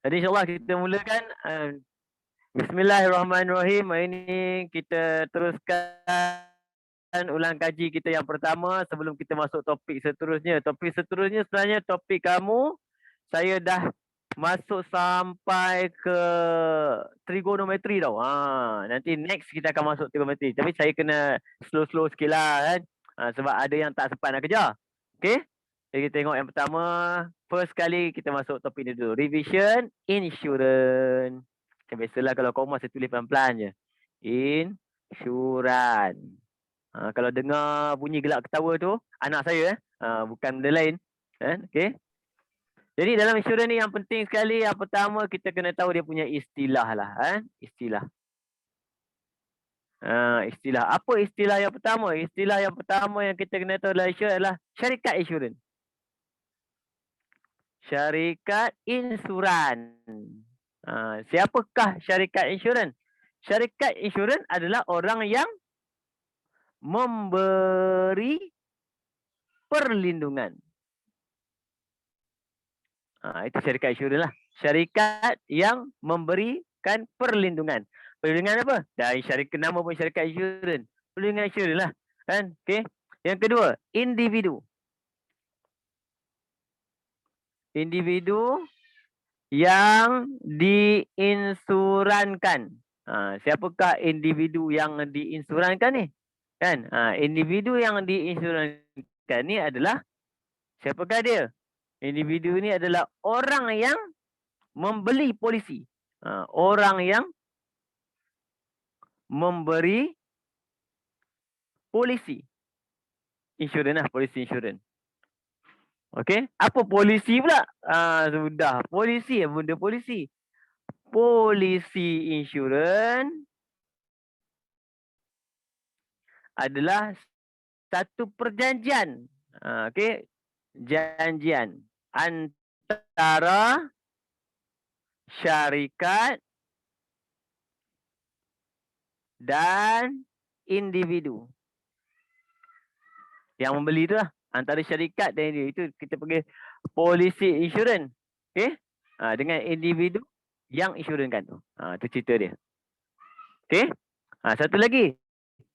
Jadi insyaAllah kita mulakan. Bismillahirrahmanirrahim. Hari ini kita teruskan ulang kaji kita yang pertama sebelum kita masuk topik seterusnya. Topik seterusnya sebenarnya topik kamu, saya dah masuk sampai ke trigonometri tau. Nanti next kita akan masuk trigonometri. Tapi saya kena slow-slow sikit lah kan. Sebab ada yang tak sempat nak kejar. Okay? Jadi kita tengok yang pertama. First kali kita masuk topik ni dulu. Revision insurance. Macam biasalah kalau koma saya tulis pelan-pelan je. Insurans. Kalau dengar bunyi gelak ketawa tu, anak saya bukan benda lain. Okay. Jadi dalam insurans ni yang penting sekali, yang pertama kita kena tahu dia punya istilah lah. Istilah. Istilah. Apa istilah yang pertama? Istilah yang pertama yang kita kena tahu dalam insurans adalah syarikat insurans. Syarikat insurans. Siapakah syarikat insurans? Syarikat insurans adalah orang yang memberi perlindungan. Itu syarikat insurans lah. Syarikat yang memberikan perlindungan. Perlindungan apa? Dari syarikat, nama pun syarikat insurans. Perlindungan insurans lah. Kan? Okay. Yang kedua, individu. Individu yang diinsurankan. Siapakah individu yang diinsurankan ni? Kan? Individu yang diinsurankan ni adalah, siapakah dia? Individu ni adalah orang yang membeli polisi. Orang yang memberi polisi. Insurans lah, polisi insurans. Okey, apa polisi pula? Sudah, polisi, benda polisi. Polisi insurans adalah satu perjanjian. Okey, janjian antara syarikat dan individu. Yang membeli tu lah. Antara syarikat dan individu. Itu kita panggil polisi insurans. Okay? Dengan individu yang insurankan tu. Itu cerita dia. Okay? Satu lagi.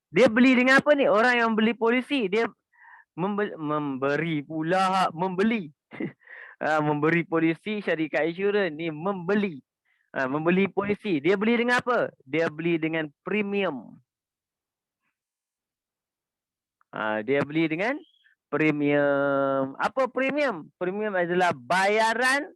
Dia beli dengan apa ni? Orang yang beli polisi. Dia memberi pula. Membeli. Memberi polisi syarikat insurans ni membeli. Membeli polisi. Dia beli dengan apa? Dia beli dengan premium. Dia beli dengan premium. Apa premium? Premium adalah bayaran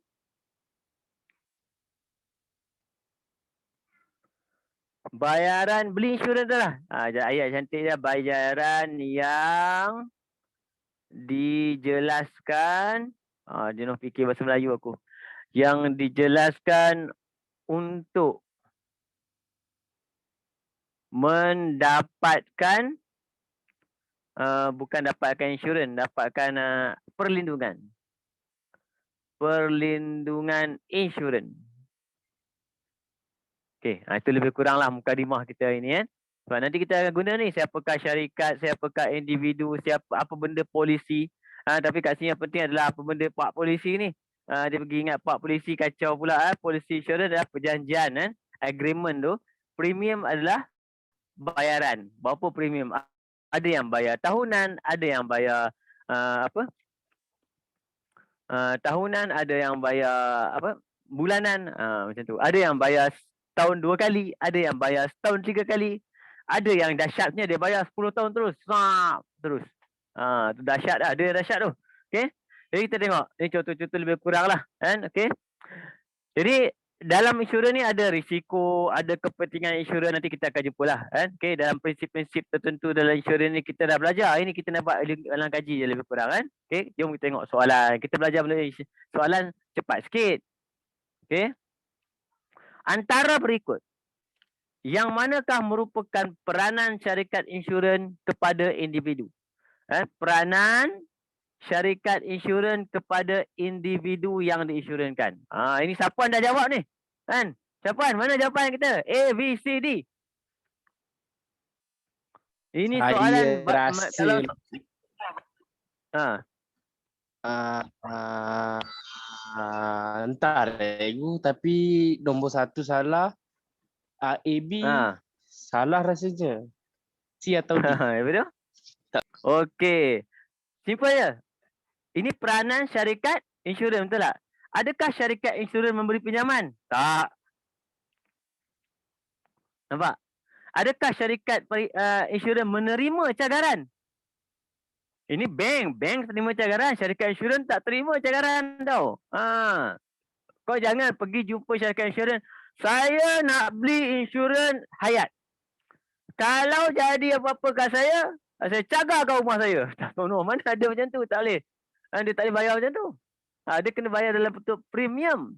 beli insurans tu lah. Ayat cantik dia. Bayaran yang dijelaskan. Jenuh fikir bahasa Melayu aku. Yang dijelaskan untuk mendapatkan bukan dapatkan insurans, dapatkan perlindungan. Perlindungan insurans. Okey, itu lebih kuranglah mukadimah kita hari ni kan. Sebab nanti kita akan guna ni siapakah syarikat, siapakah individu, apa benda polisi. Tapi kat sini yang penting adalah apa benda pak polisi ni. Dia pergi ingat pak polisi kacau pula. Polisi insurans adalah perjanjian agreement tu. Premium adalah bayaran. Berapa premium? Ada yang bayar tahunan, ada yang bayar tahunan, ada yang bayar bulanan, macam tu. Ada yang bayar setahun 2 kali, ada yang bayar setahun 3 kali. Ada yang dahsyatnya dia bayar 10 tahun terus. Terus. Tu dahsyat dah, ada yang dahsyat tu. Okey. Jadi kita tengok, ni contoh-contoh lebih kurang lah kan. Okey. Jadi dalam insurans ni ada risiko, ada kepentingan insurans, nanti kita akan jumpa lah kan. Okay, dalam prinsip-prinsip tertentu dalam insurans ni kita dah belajar. Ini kita nak buat dalam kaji je lebih kurang kan. Okay, jom kita tengok soalan. Kita belajar melalui soalan cepat sikit. Okay. Antara berikut, yang manakah merupakan peranan syarikat insurans kepada individu? Peranan syarikat insurans kepada individu yang diinsurankan. Ini siapa dah jawab ni? Kan? Siapa? Mana jawapan kita? A, B, C, D. Ini soalan kalau Entah Regu, tapi nombor 1 salah. A, B Ha. salah rasanya. C atau D? Betul? Okey. Simple je. Ini peranan syarikat insurans, betul tak? Adakah syarikat insurans memberi pinjaman? Tak. Nampak? Adakah syarikat insurans menerima cagaran? Ini bank terima cagaran, syarikat insurans tak terima cagaran tau. Kau jangan pergi jumpa syarikat insurans, saya nak beli insurans hayat. Kalau jadi apa-apa kat saya cagar kau rumah saya. Tak tahu mana ada macam tu, tak boleh. Dia tak boleh bayar macam tu. Dia kena bayar dalam bentuk premium.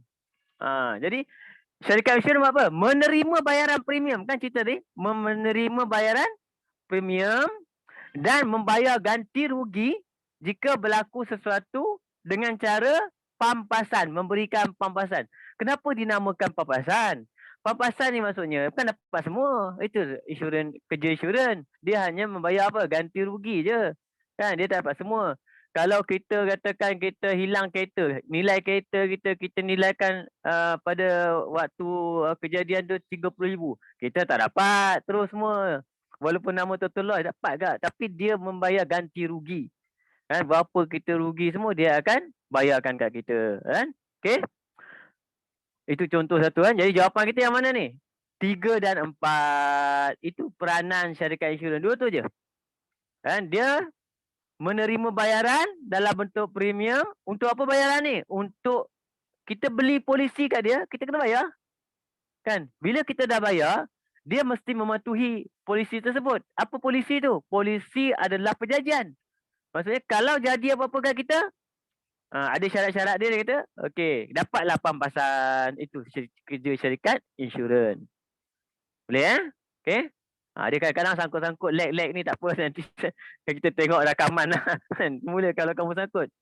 Jadi syarikat insurans buat apa? Menerima bayaran premium. Kan cerita tadi, menerima bayaran premium dan membayar ganti rugi jika berlaku sesuatu dengan cara pampasan, memberikan pampasan. Kenapa dinamakan pampasan? Pampasan ni maksudnya bukan dapat semua. Itu insurans, kerja insurans. Dia hanya membayar apa? Ganti rugi je. Kan dia tak dapat semua. Kalau kita katakan kita hilang kereta, nilai kereta kita nilaikan pada waktu kejadian tu 30,000. Kita tak dapat terus semua. Walaupun nama total loss dapat tak? Tapi dia membayar ganti rugi. Kan? Berapa kita rugi semua dia akan bayarkan kat kita. Kan? Okay? Itu contoh satu kan. Jadi jawapan kita yang mana ni? 3 dan 4. Itu peranan syarikat insurans. Dua tu je. Kan? Dia menerima bayaran dalam bentuk premium. Untuk apa bayaran ni? Untuk kita beli polisi kat dia, kita kena bayar. Kan? Bila kita dah bayar, dia mesti mematuhi polisi tersebut. Apa polisi tu? Polisi adalah perjanjian. Maksudnya kalau jadi apa-apa kat kita, ada syarat-syarat dia kata, okey, dapatlah pampasan. Itu kerja syarikat insurans. Boleh okey? Dia kadang-kadang sangkut-sangkut lag ni tak apa, nanti kita tengok rakaman lah. Mula kalau kamu sangkut.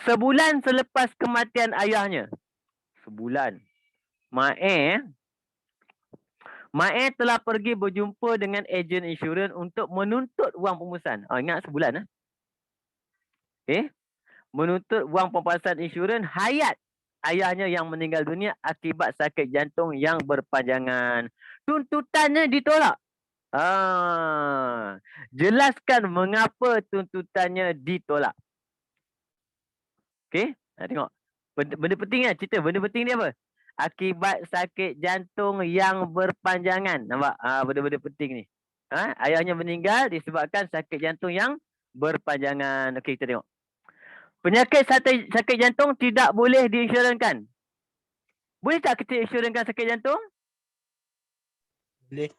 Sebulan selepas kematian ayahnya. Sebulan. Mae telah pergi berjumpa dengan ejen insurans untuk menuntut wang pemusan. Ingat sebulan. Okay. Menuntut wang pampasan insurans hayat ayahnya yang meninggal dunia akibat sakit jantung yang berpanjangan. Tuntutannya ditolak. Jelaskan mengapa tuntutannya ditolak. Okey, tengok. Benda penting kan cerita. Benda penting dia apa? Akibat sakit jantung yang berpanjangan. Nampak? Benda-benda penting ni. Ayahnya meninggal disebabkan sakit jantung yang berpanjangan. Okey, kita tengok. Penyakit sakit jantung tidak boleh diinsurankan. Boleh tak kita insurankan sakit jantung? Boleh.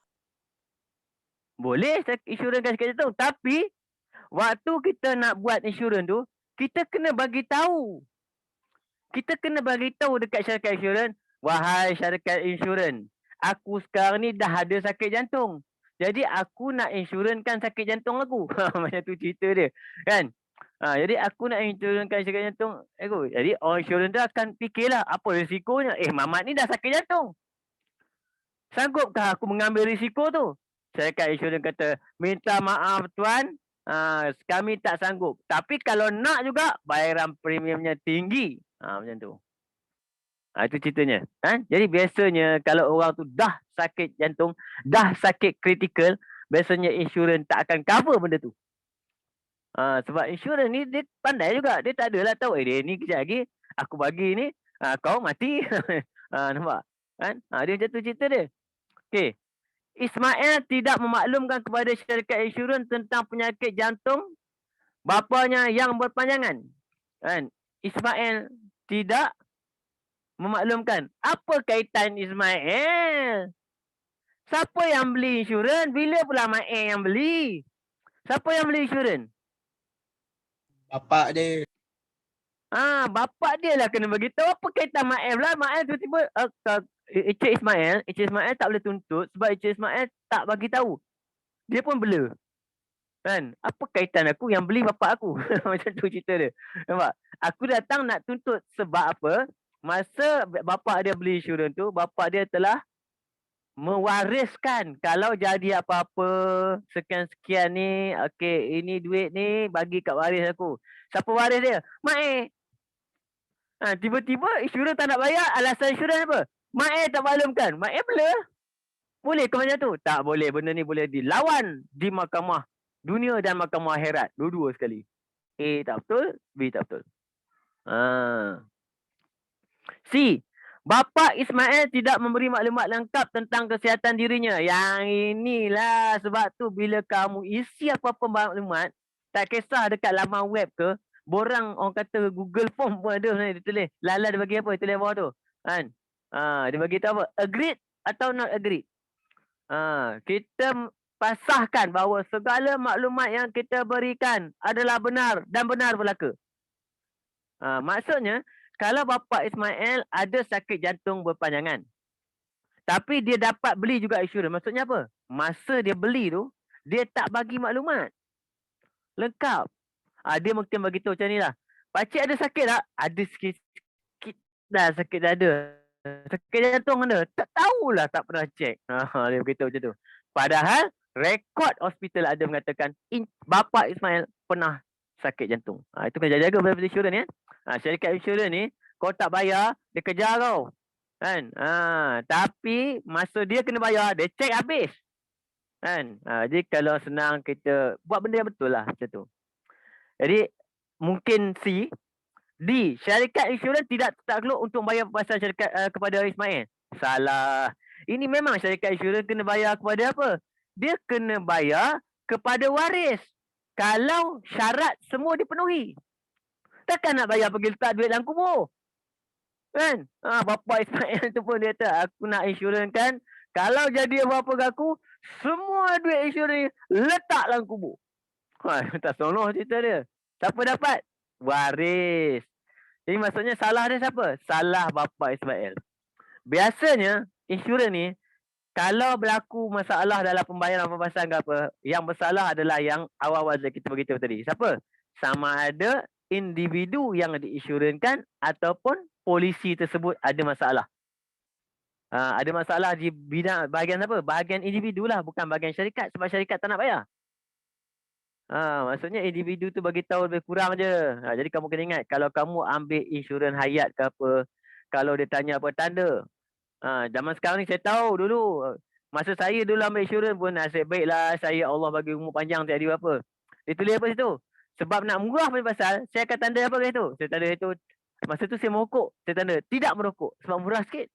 Boleh insurankan sakit jantung. Tapi waktu kita nak buat insurans tu, kita kena bagi tahu. Kita kena bagi tahu dekat syarikat insurans, wahai syarikat insurans, aku sekarang ni dah ada sakit jantung. Jadi aku nak insurankan sakit jantung aku. Macam tu cerita dia. Kan? Jadi aku nak insurankan sakit jantung aku. Jadi orang insurans tu akan fikirlah apa risikonya. Mamat ni dah sakit jantung. Sanggupkah aku mengambil risiko tu? Syarikat insurans kata, minta maaf tuan, kami tak sanggup. Tapi kalau nak juga, bayaran premiumnya tinggi. Macam tu. Itu ceritanya. Jadi biasanya kalau orang tu dah sakit jantung, dah sakit kritikal, biasanya insurans tak akan cover benda tu. Sebab insurans ni dia pandai juga. Dia tak adalah tahu, dia ni kejap lagi, aku bagi ni, kau mati. Nampak? Kan? Dia macam tu cerita dia. Okey. Ismail tidak memaklumkan kepada syarikat insurans tentang penyakit jantung bapanya yang berpanjangan. Kan? Ismail tidak memaklumkan. Apa kaitan Ismail? Siapa yang beli insurans? Bila pula Mae yang beli? Siapa yang beli insurans? Bapak dia. Bapak dia lah kena beritahu. Apa kaitan Mae pula? Mae tiba-tiba Encik Ismail tak boleh tuntut sebab Encik Ismail tak bagi tahu. Dia pun bela. Kan? Apa kaitan aku yang beli bapak aku? Macam tu cerita dia. Nampak? Aku datang nak tuntut sebab apa? Masa bapak dia beli insurans tu, bapak dia telah mewariskan kalau jadi apa-apa sekian-sekian ni, okey, ini duit ni bagi kat waris aku. Siapa waris dia? Mae. Tiba-tiba insurans tak nak bayar, alasan insurans apa? Mak tak maklumkan. Mak blur. Boleh ke macam tu? Tak boleh. Benda ni boleh dilawan di mahkamah dunia dan mahkamah akhirat. Dua-dua sekali. A tak betul, B tak betul. C. Bapa Ismail tidak memberi maklumat lengkap tentang kesihatan dirinya. Yang inilah sebab tu bila kamu isi apa-apa maklumat, tak kisah dekat laman web ke, borang orang kata Google Form pun ada sebenarnya dia tulis. Lala dia bagi apa? Dia tulis bawah tu. Kan? Dia bagi tahu apa? Agreed atau not agreed. Kita pasahkan bahawa segala maklumat yang kita berikan adalah benar dan benar belaka. Maksudnya, kalau bapa Ismail ada sakit jantung berpanjangan, tapi dia dapat beli juga insurans. Maksudnya apa? Masa dia beli tu, dia tak bagi maklumat lengkap. Dia mungkin bagi tahu macam ni lah. Pakcik ada sakit tak? Ada sikit dah sakit dada. Sakit jantung ada? Tak tahulah, tak pernah cek. Dia beritahu macam tu. Padahal, rekod hospital ada mengatakan bapa Ismail pernah sakit jantung. Itu kena jaga pada insurans ya. Syarikat insurans ni, kau tak bayar, dia kejar kau. Kan? Tapi masa dia kena bayar, dia cek habis. Kan? Jadi kalau senang kita buat benda yang betul lah macam tu. Jadi mungkin C. D. Syarikat insurans tidak takluk untuk bayar pasal syarikat kepada Ismail. Salah. Ini memang syarikat insurans kena bayar kepada apa? Dia kena bayar kepada waris. Kalau syarat semua dipenuhi. Takkan nak bayar pergi letak duit dalam kubur. Kan? Bapa Ismail tu pun dia kata, aku nak insurans kan. Kalau jadi apa-apa ke aku, semua duit insurans letak dalam kubur. Tak soloh cerita dia. Siapa dapat? Waris. Jadi maksudnya salah dia siapa? Salah bapa Ismail. Biasanya insurans ni, kalau berlaku masalah dalam pembayaran pembahasan ke apa, yang bersalah adalah yang awal-awal kita beritahu tadi. Siapa? Sama ada individu yang diinsurankan ataupun polisi tersebut ada masalah. Ada masalah di bidang bahagian apa? Bahagian individu lah, bukan bahagian syarikat. Sebab syarikat tak nak bayar. Maksudnya individu tu bagi tahu lebih kurang je. Jadi kamu kena ingat, kalau kamu ambil insurans hayat ke apa, kalau dia tanya apa tanda. Zaman sekarang ni saya tahu dulu. Masa saya dulu ambil insurans pun nasib baiklah saya Allah bagi umur panjang tak ada apa. Dia tulis apa situ? Sebab nak murah punya pasal, saya akan tanda apa kat situ? Saya tanda itu, masa tu saya merokok, saya tanda tidak merokok sebab murah sikit.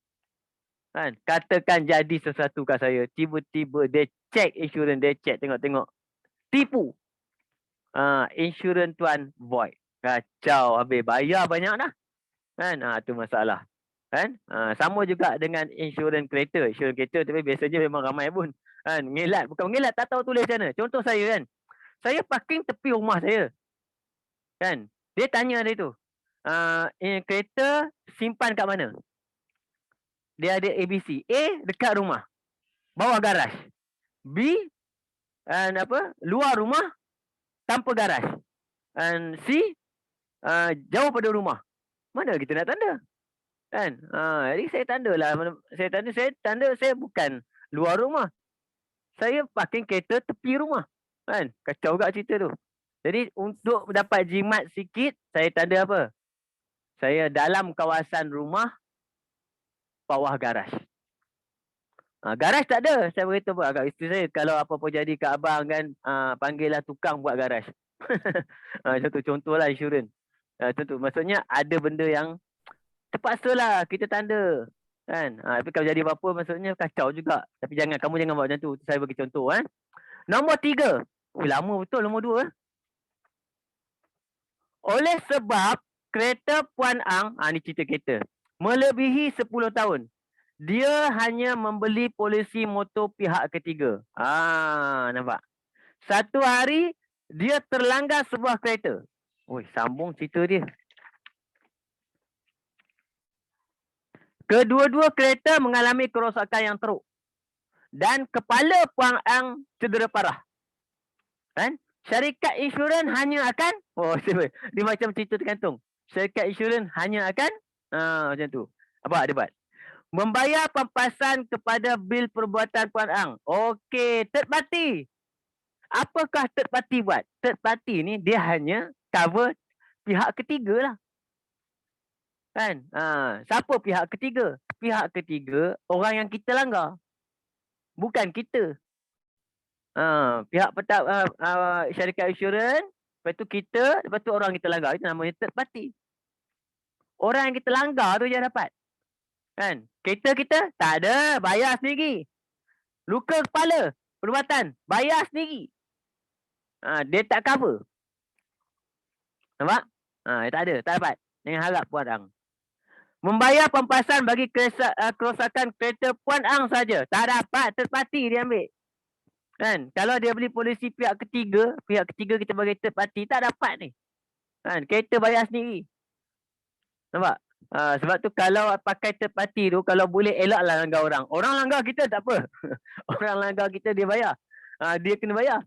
Kan? Katakan jadi sesuatu kat saya, tiba-tiba dia check insurans, dia check tengok-tengok. Tipu. Insurans tuan void. Kacau habis, bayar banyak dah. Kan? Tu masalah. Kan? Sama juga dengan insurans kereta. Insurans kereta tapi biasanya memang ramai pun. Kan? Mengelat, bukan mengelat, tak tahu tulis macam mana. Contoh saya kan. Saya parking tepi rumah saya. Kan? Dia tanya dia tu. Kereta simpan kat mana? Dia ada ABC. A, dekat rumah. Bawah garaj. B, luar rumah. Tanpa garaj. And C, jauh pada rumah. Mana kita nak tanda? Kan? Jadi saya tanda lah. Saya tanda saya bukan luar rumah. Saya parking kereta tepi rumah. Kan? Kacau juga cerita tu. Jadi untuk dapat jimat sikit, saya tanda apa? Saya dalam kawasan rumah, bawah garaj. Garaj tak ada. Saya beritahu agak isteri saya, kalau apa-apa jadi ke abang kan, panggillah tukang buat garaj. Contohlah insurans. Contoh, maksudnya ada benda yang terpaksalah kita tanda. Kan? Tapi kalau jadi apa-apa maksudnya kacau juga. Tapi kamu jangan buat macam tu. Saya bagi contoh. Nombor 3. Lama betul nombor 2. Oleh sebab kereta Puan Ang, ni cerita kereta, melebihi 10 tahun. Dia hanya membeli polisi motor pihak ketiga. Nampak? Satu hari, dia terlanggar sebuah kereta. Sambung cerita dia. Kedua-dua kereta mengalami kerosakan yang teruk. Dan kepala Puan Ang cedera parah. Kan? Syarikat insurans hanya akan... dia macam cerita tergantung. Syarikat insurans hanya akan... macam tu. Apa dia buat? Membayar pampasan kepada bil perbuatan Puan Ang. Okey, third party. Apakah third party buat? Third party ni dia hanya cover pihak ketiga lah. Kan? Siapa pihak ketiga? Pihak ketiga orang yang kita langgar. Bukan kita. Pihak syarikat insurans, lepas tu kita, lepas tu orang kita langgar. Itu namanya third party. Orang yang kita langgar tu je dapat. Kan? Kereta kita tak ada, bayar sendiri. Luka kepala, perubatan, bayar sendiri. Dia tak cover. Nampak? Tak ada, tak dapat. Jangan harap Puan Ang. Membayar pampasan bagi kerosakan kereta Puan Ang saja. Tak dapat, third party dia ambil. Kan? Kalau dia beli polisi pihak ketiga kita bagi third party, tak dapat ni. Kan? Kereta bayar sendiri. Nampak? Sebab tu kalau pakai third party tu, kalau boleh elaklah langgar orang. Orang langgar kita tak apa. Orang langgar kita dia bayar. Dia kena bayar.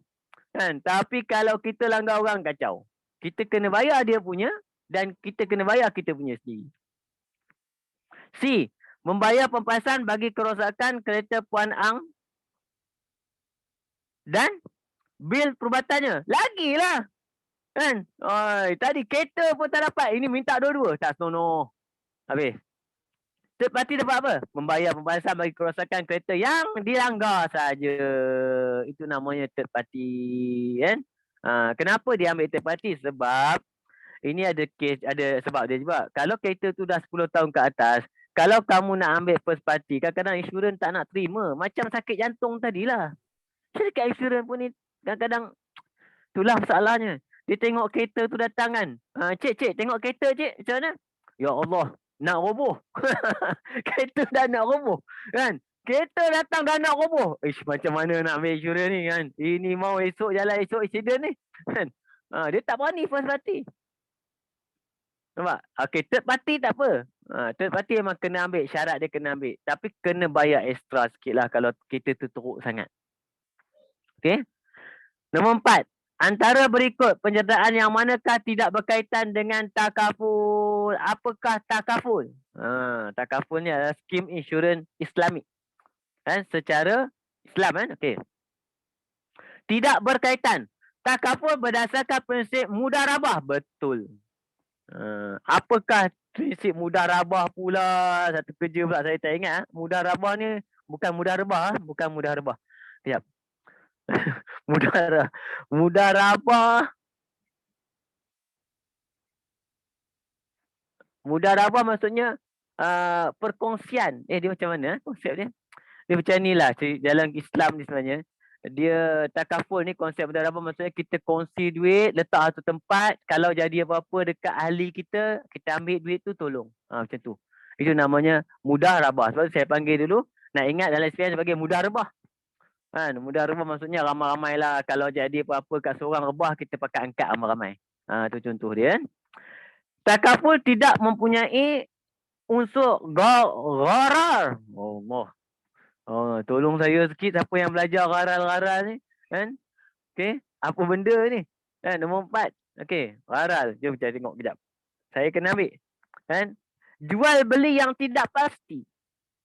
Kan? Tapi kalau kita langgar orang, kacau. Kita kena bayar dia punya dan kita kena bayar kita punya sendiri. C. Membayar pampasan bagi kerosakan kereta Puan Ang dan bil perubatannya. Lagilah. Kan? Tadi kereta pun tak dapat. Ini minta dua-dua. Tak senonoh. Habis. Third party dapat apa? Membayar pampasan bagi kerosakan kereta yang dilanggar saja. Itu namanya third party. Kan? Kenapa dia ambil third party? Sebab ini ada kes, ada sebab dia juga. Kalau kereta tu dah 10 tahun ke atas, kalau kamu nak ambil first party, kadang-kadang insurans tak nak terima. Macam sakit jantung tadilah. Syarikat insurans pun ni kadang-kadang itulah masalahnya. Dia tengok kereta tu datang kan. Cik, tengok kereta cik. Macam mana? Ya Allah, nak roboh. Kereta dah nak roboh. Kan? Kereta datang dah nak roboh. Macam mana nak ambil insurans ni kan? Ini mau esok jalan, esok accident ni. Kan? Dia tak berani first party. Nampak? Okay, third party tak apa. Third party memang kena ambil. Syarat dia kena ambil. Tapi kena bayar extra sikit lah kalau kita tu teruk sangat. Okay. Nombor 4. Antara berikut penyertaan yang manakah tidak berkaitan dengan takaful? Apakah takaful? Takaful ni adalah skim insurans Islamik. Secara Islam kan? Okay. Tidak berkaitan. Takaful berdasarkan prinsip mudarabah. Betul. Apakah prinsip mudarabah pula? Satu kerja pula saya tak ingat. Mudarabah ni bukan mudarabah. Bukan mudarabah. Siap. Mudarabah. Mudarabah maksudnya perkongsian. Dia macam mana konsep dia? Dia macam ni lah. Dalam Islam ni sebenarnya. Dia takaful ni, konsep mudarabah maksudnya kita kongsi duit, letak satu tempat, kalau jadi apa-apa dekat ahli kita, kita ambil duit tu tolong. Macam tu. Itu namanya mudarabah. Sebab tu saya panggil dulu, nak ingat dalam SPM sebagai mudarabah. Mudarabah maksudnya ramai-ramai lah. Kalau jadi apa-apa kat seorang rebah, kita pakai angkat ramai-ramai. Tu contoh dia. Takaful tidak mempunyai unsur gharar. Allah. Tolong saya sikit siapa yang belajar gharal ni. Kan? Okey, apa benda ni? Nombor 4. Okey, gharal. Jom kita tengok kejap. Saya kena ambil. Kan? Jual beli yang tidak pasti.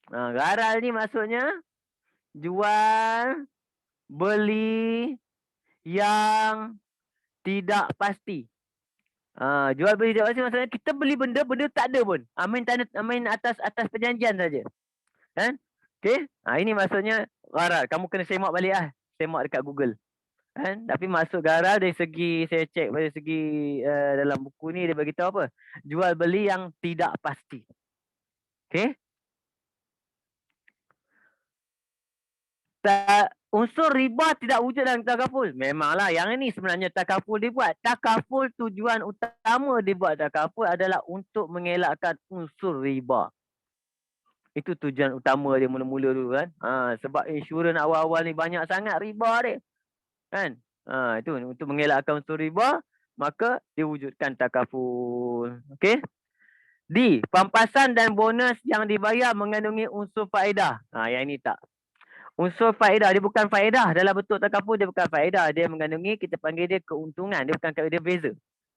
Gharal ni maksudnya jual beli yang tidak pasti. Jual beli tidak pasti maksudnya kita beli benda tak ada pun. Main atas perjanjian saja. Kan? Okey, ini maksudnya gharar. Kamu kena semak balik lah. Semak dekat Google. Kan? Tapi masuk gharar dari segi, saya cek dari segi dalam buku ni dia beritahu apa? Jual beli yang tidak pasti. Okey? Unsur riba tidak wujud dalam takaful. Memanglah yang ini sebenarnya takaful dibuat. Takaful, tujuan utama dibuat takaful adalah untuk mengelakkan unsur riba. Itu tujuan utama dia mula-mula dulu kan. Sebab insurans awal-awal ni banyak sangat riba dia. Kan? Itu untuk mengelakkan unsur riba, maka diwujudkan takaful. Okey? D. Pampasan dan bonus yang dibayar mengandungi unsur faedah. Yang ini tak. Unsur faedah, dia bukan faedah. Dalam bentuk takaful dia bukan faedah. Dia mengandungi, kita panggil dia keuntungan. Dia bukan, dia beza.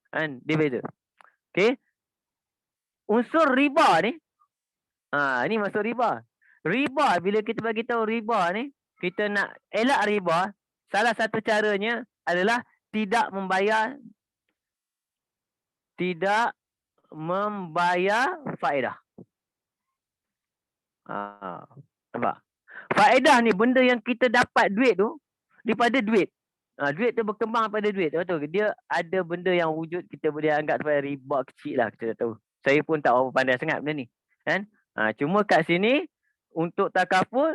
Kan? Dia beza. Okey? Unsur riba ni, ini masuk riba. Riba, bila kita bagi tahu riba ni, kita nak elak riba, salah satu caranya adalah tidak membayar membayar faedah. Nampak? Faedah ni benda yang kita dapat duit tu daripada duit. Duit tu berkembang pada duit. Betul. Dia ada benda yang wujud kita boleh anggap sebagai riba kecil lah. Kita tak tahu. Saya pun tak berapa pandai sangat benda ni. Kan? Cuma kat sini untuk takaful,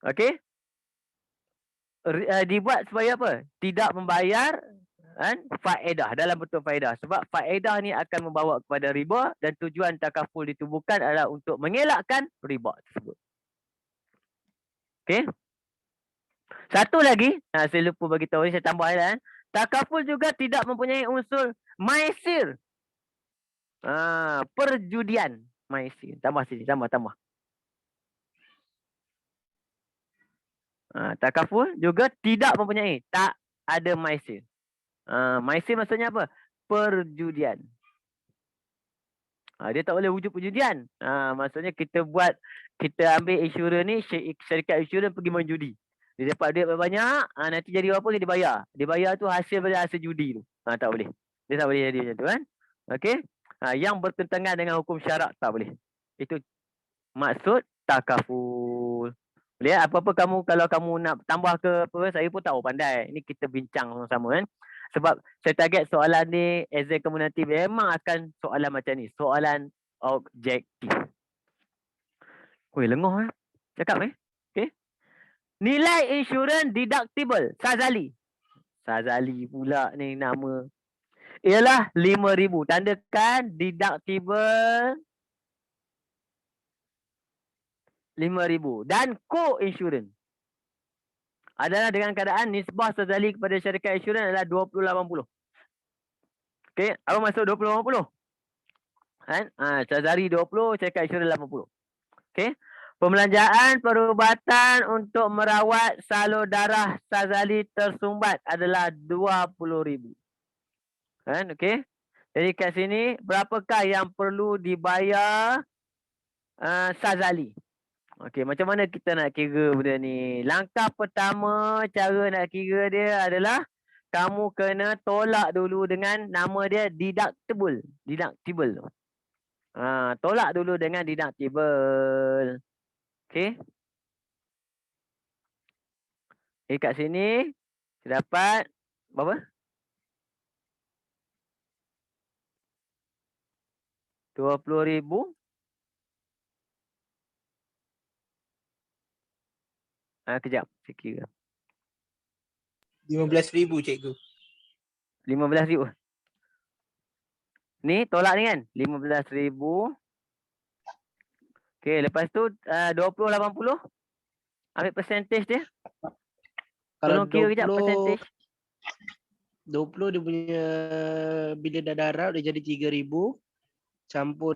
okey, dibuat supaya apa? Tidak membayar kan, faedah dalam bentuk faedah. Sebab faedah ni akan membawa kepada riba dan tujuan takaful ditubuhkan adalah untuk mengelakkan riba tersebut. Okey. Satu lagi, saya lupa bagi tahu ni, saya tambah kan. Takaful juga tidak mempunyai unsur maisir. Perjudian maisir. Tambah sini, tambah. Takaful juga tidak mempunyai, tak ada maisir. Maisir maksudnya apa? Perjudian. Dia tak boleh wujud perjudian. Maksudnya kita ambil insurans ni, syarikat insurans pergi main judi. Dia dapat duit banyak, nanti jadi apa dia dibayar. Dibayar tu hasil judi tu. Tak boleh. Dia tak boleh jadi macam tu kan. Okey. Yang bertentangan dengan hukum syarak tak boleh. Itu maksud takaful. Boleh apa-apa kalau kamu nak tambah ke apa, saya pun tak pandai. Ini kita bincang sama-sama kan. Sebab saya target soalan ni, exam kamu nanti memang akan soalan macam ni. Soalan objektif. Lengoh cakap Okay. Nilai insurans deductible. Sazali pula ni nama. Ialah 5,000. Tandakan deductible 5,000. Dan co-insurance adalah dengan keadaan nisbah Sazali kepada syarikat insurans adalah 20-80. Okey, apa maksud 20-80? Kan? Sazali 20, syarikat insurans 80. Okey. Pembelanjaan perubatan untuk merawat salur darah Sazali tersumbat adalah 20,000. Kan? Okey. Jadi kat sini berapakah yang perlu dibayar Sazali? Okey, macam mana kita nak kira benda ni? Langkah pertama cara nak kira dia adalah kamu kena tolak dulu dengan nama dia deductible. Tolak dulu dengan deductible. Okey. Kat sini kita dapat berapa? 20,000. Kejap, saya kira. 15,000 cikgu. 15,000. Ni tolak ni kan? 15,000. Okey, lepas tu 20-80. Ambil percentage dia. Kalau Tolong kira kejap percentage. 20 dia punya bila dah darab dia jadi 3,000. Campur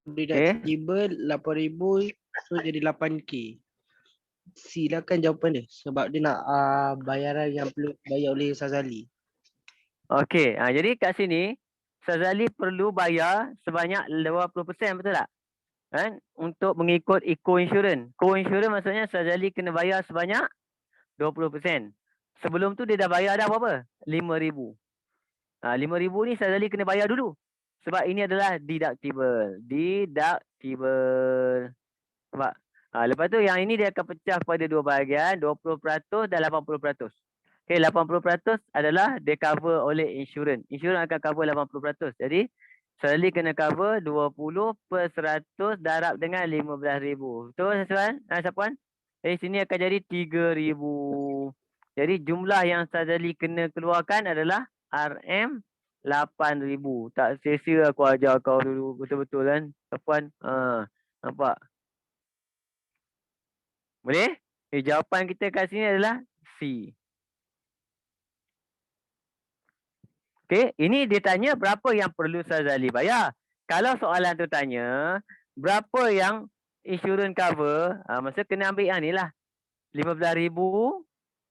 deductible 8,000, so jadi 8K. Silakan jawapan dia sebab dia nak bayaran yang perlu bayar oleh Sazali. Okey, jadi kat sini Sazali perlu bayar sebanyak 20%, betul tak? Kan? Untuk mengikut eco-insurance. Co-insurance maksudnya Sazali kena bayar sebanyak 20%. Sebelum tu dia dah bayar dah berapa? 5,000. 5,000 ni Sazali kena bayar dulu. Sebab ini adalah deductible. Sebab lepas tu yang ini dia akan pecah kepada dua bahagian, 20% dan 80%. Okey, 80% adalah dia cover oleh insurans. Insurans akan cover 80%. Jadi Sazali kena cover 20% darab dengan 15,000. Betul Safuan? Safuan? Jadi sini akan jadi 3,000. Jadi jumlah yang Sazali kena keluarkan adalah RM 8,000. Tak sia-sia aku ajar kau dulu betul-betul kan Safuan? Nampak? Boleh? Jawapan kita kat sini adalah C. Okey, ini dia tanya berapa yang perlu Sazali bayar. Kalau soalan tu tanya berapa yang insurans cover, maksudnya kena ambil yang ni lah. 15,000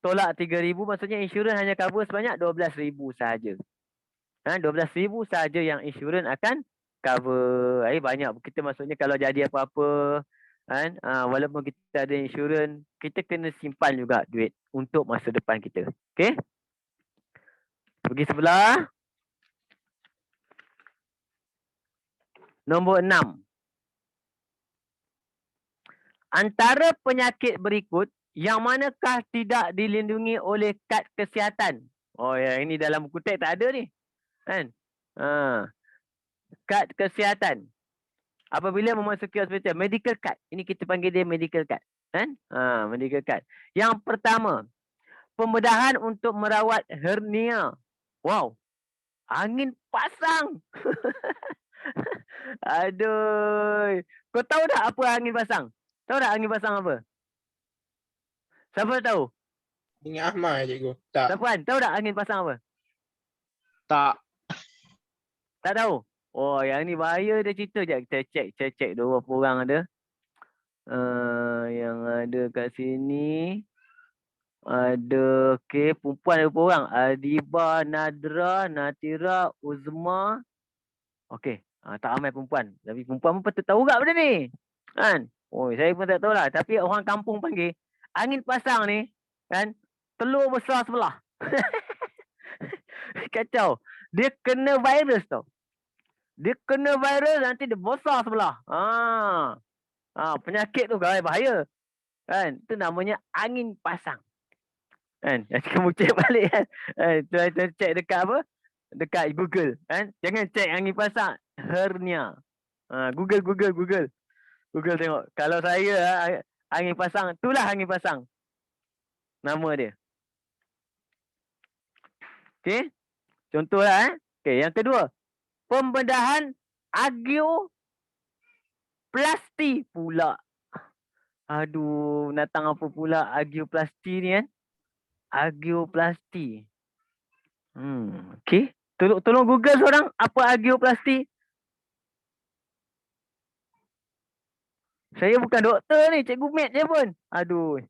tolak 3,000, maksudnya insurans hanya cover sebanyak 12,000 sahaja. 12,000 sahaja yang insurans akan cover. Banyak. Kita maksudnya kalau jadi apa-apa, kan, walaupun kita ada insurans, kita kena simpan juga duit untuk masa depan kita. Okey? Pergi sebelah. Nombor 6. Antara penyakit berikut yang manakah tidak dilindungi oleh kad kesihatan? Oh ya, ini dalam buku teks tak ada ni. Kan? Kad kesihatan. Apabila memasuki hospital, medical card. Ini kita panggil dia medical card. Kan? Medical card. Yang pertama, pembedahan untuk merawat hernia. Wow. Angin pasang. Aduh. Kau tahu tak apa angin pasang? Tahu tak angin pasang apa? Siapa tahu? Ingat Ahmad cikgu. Tak. Siapa? Tahu tak angin pasang apa? Tak. Tak tahu? Oh, yang ni bahaya dia cerita. Sekejap kita cek dulu berapa orang ada. Yang ada kat sini. Ada, okey, perempuan ada berapa orang? Adiba, Nadra, Natira, Uzma. Okey, tak ramai perempuan. Tapi perempuan pun patut tahu tak benda ni. Kan? Oh, saya pun tak tahu lah. Tapi orang kampung panggil, angin pasang ni, kan, telur besar sebelah. Kacau. Dia kena virus tau. Dia kena virus nanti dia besar sebelah. Penyakit tu bahaya. Kan? Itu namanya angin pasang. Kan? Kamu cek balik kan. Cek dekat apa? Dekat Google. Kan? Jangan cek angin pasang. Hernia. Google. Google tengok. Kalau saya angin pasang, itulah angin pasang. Nama dia. Okey. Contohlah. Okey, yang kedua. Pembedahan angioplasti pula. Aduh, datang apa pula angioplasti ni kan? Angioplasti. Okey. Tolong Google seorang apa angioplasti. Saya bukan doktor ni, cikgu mat je pun. Aduh.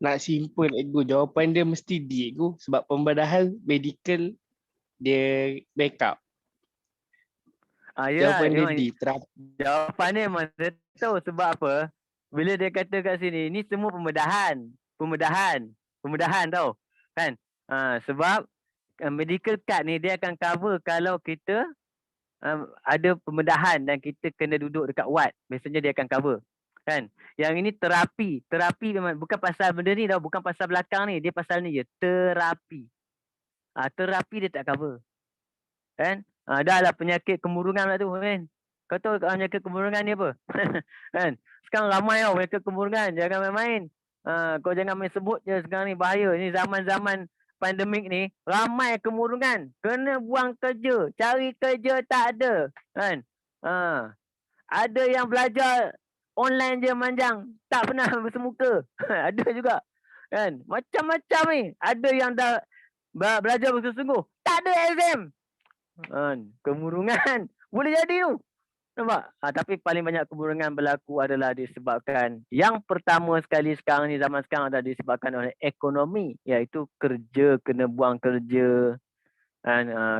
Nak simple cikgu, jawapan dia mesti D cikgu. Sebab pembedahan medical dia backup. Ya, Jawapan dia D. jawapan dia memang saya tahu sebab apa. Bila dia kata kat sini, ni semua pembedahan. Pembedahan tau. Kan? Sebab medical card ni dia akan cover kalau kita ada pembedahan dan kita kena duduk dekat ward. Biasanya dia akan cover. Kan? Yang ini terapi. Terapi memang bukan pasal benda ni tau. Bukan pasal belakang ni. Dia pasal ni je. Terapi. Terapi dia tak cover. Kan? Dah lah penyakit kemurungan lah tu. Kan? Kau tahu penyakit kemurungan ni apa? Kan? Sekarang ramai tau penyakit kemurungan. Jangan main-main. Kau jangan main sebut je sekarang ni. Bahaya. Ni zaman-zaman pandemik ni. Ramai kemurungan. Kena buang kerja. Cari kerja tak ada. Kan? Ada yang belajar online je manjang. Tak pernah bersemuka. Ada juga. Kan? Macam-macam ni. Ada yang dah belajar bersungguh-sungguh. Tak ada exam. Kemurungan. Boleh jadi tu. Nampak? Tapi paling banyak kemurungan berlaku adalah disebabkan. Yang pertama sekali sekarang ni, zaman sekarang adalah disebabkan oleh ekonomi. Iaitu kerja, kena buang kerja.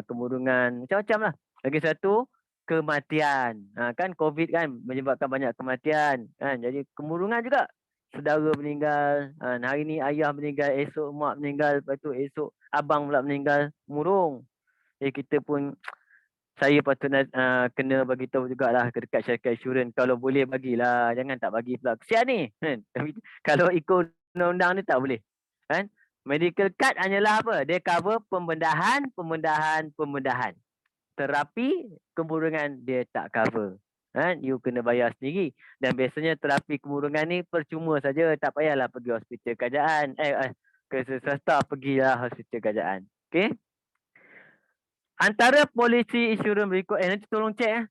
Kemurungan. Macam-macam lah. Lagi satu, kematian. Kan COVID kan menyebabkan banyak kematian. Jadi kemurungan juga. Saudara meninggal. Hari ni ayah meninggal. Esok mak meninggal. Lepas tu esok abang pula meninggal. Murung. Jadi kita pun, saya patut kena bagi tahu jugalah dekat syarikat insurans. Kalau boleh bagilah. Jangan tak bagi pula. Kesian ni. Tapi kalau ikut undang-undang ni tak boleh. Kan? Medical card hanyalah apa? Dia cover pembedahan. Terapi kemurungan dia tak cover. You kena bayar sendiri. Dan biasanya terapi kemurungan ni percuma saja. Tak payahlah pergi hospital kerajaan. Ke swasta pergilah hospital kerajaan. Okey? Antara polisi insurans berikut, nanti tolong cek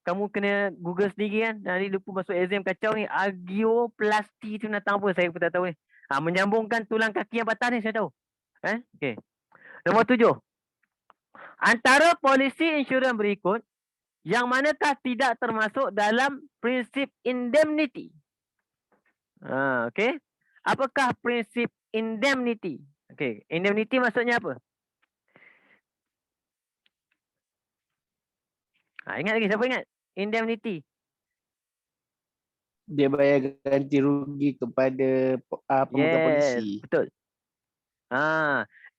kamu kena Google sendiri kan. Nanti lupa masuk exam kacau ni. Angioplasti tu datang apa? Saya pun tak tahu ni. Menyambungkan tulang kaki yang patah ni saya tahu. Okey. Nombor 7. Antara polisi insurans berikut, yang manakah tidak termasuk dalam prinsip indemnity? Okey. Apakah prinsip indemnity? Okey. Indemnity maksudnya apa? Ingat lagi, siapa ingat? Indemnity. Dia bayar ganti rugi kepada pemegang polisi. Betul.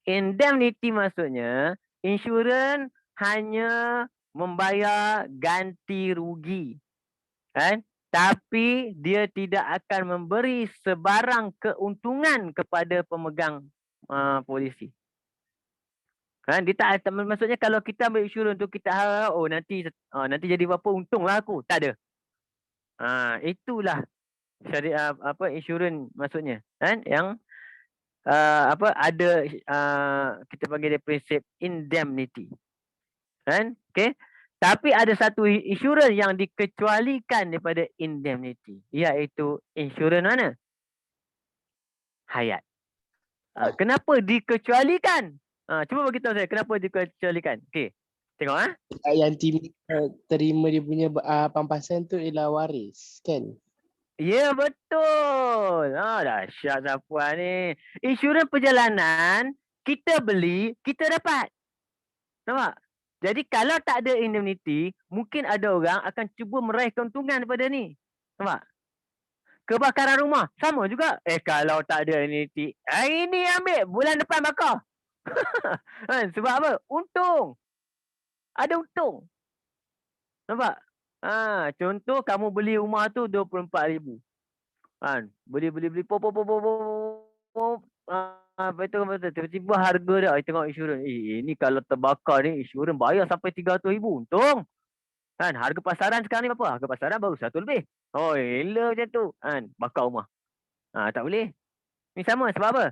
Indemnity maksudnya insurans hanya membayar ganti rugi. Kan? Tapi dia tidak akan memberi sebarang keuntungan kepada pemegang polisi. Kan? Dia tak maksudnya kalau kita ambil insurans tu kita harap nanti jadi berapa untunglah aku. Tak ada. Itulah syariah insurans maksudnya. Kan? Yang ada kita panggil dia prinsip indemnity. Kan? Okey. Tapi ada satu insurans yang dikecualikan daripada indemnity, iaitu insurans mana? Hayat. Kenapa dikecualikan? Cuba bagi tahu saya kenapa dikecualikan. Okey. Tengok Yang terima dia punya pampasan tu ialah waris, kan? Ya, betul. Dahsyat Sapuan ni. Insurans perjalanan, kita beli, kita dapat. Nampak? Jadi kalau tak ada indemnity, mungkin ada orang akan cuba meraih keuntungan daripada ni. Nampak? Kebakaran rumah, sama juga. Kalau tak ada indemnity, ini ambil, bulan depan bakar. Sebab apa? Untung. Ada untung. Nampak? Contoh kamu beli rumah tu 24,000. Beli betul. Tiba-tiba harga dia tengok insurans. Ini kalau terbakar ni insurans bayar sampai 300,000. Untung. Harga pasaran sekarang ni berapa? Harga pasaran baru 1 lebih. Elok macam tu. Bakar rumah. Tak boleh. Ni sama sebab apa?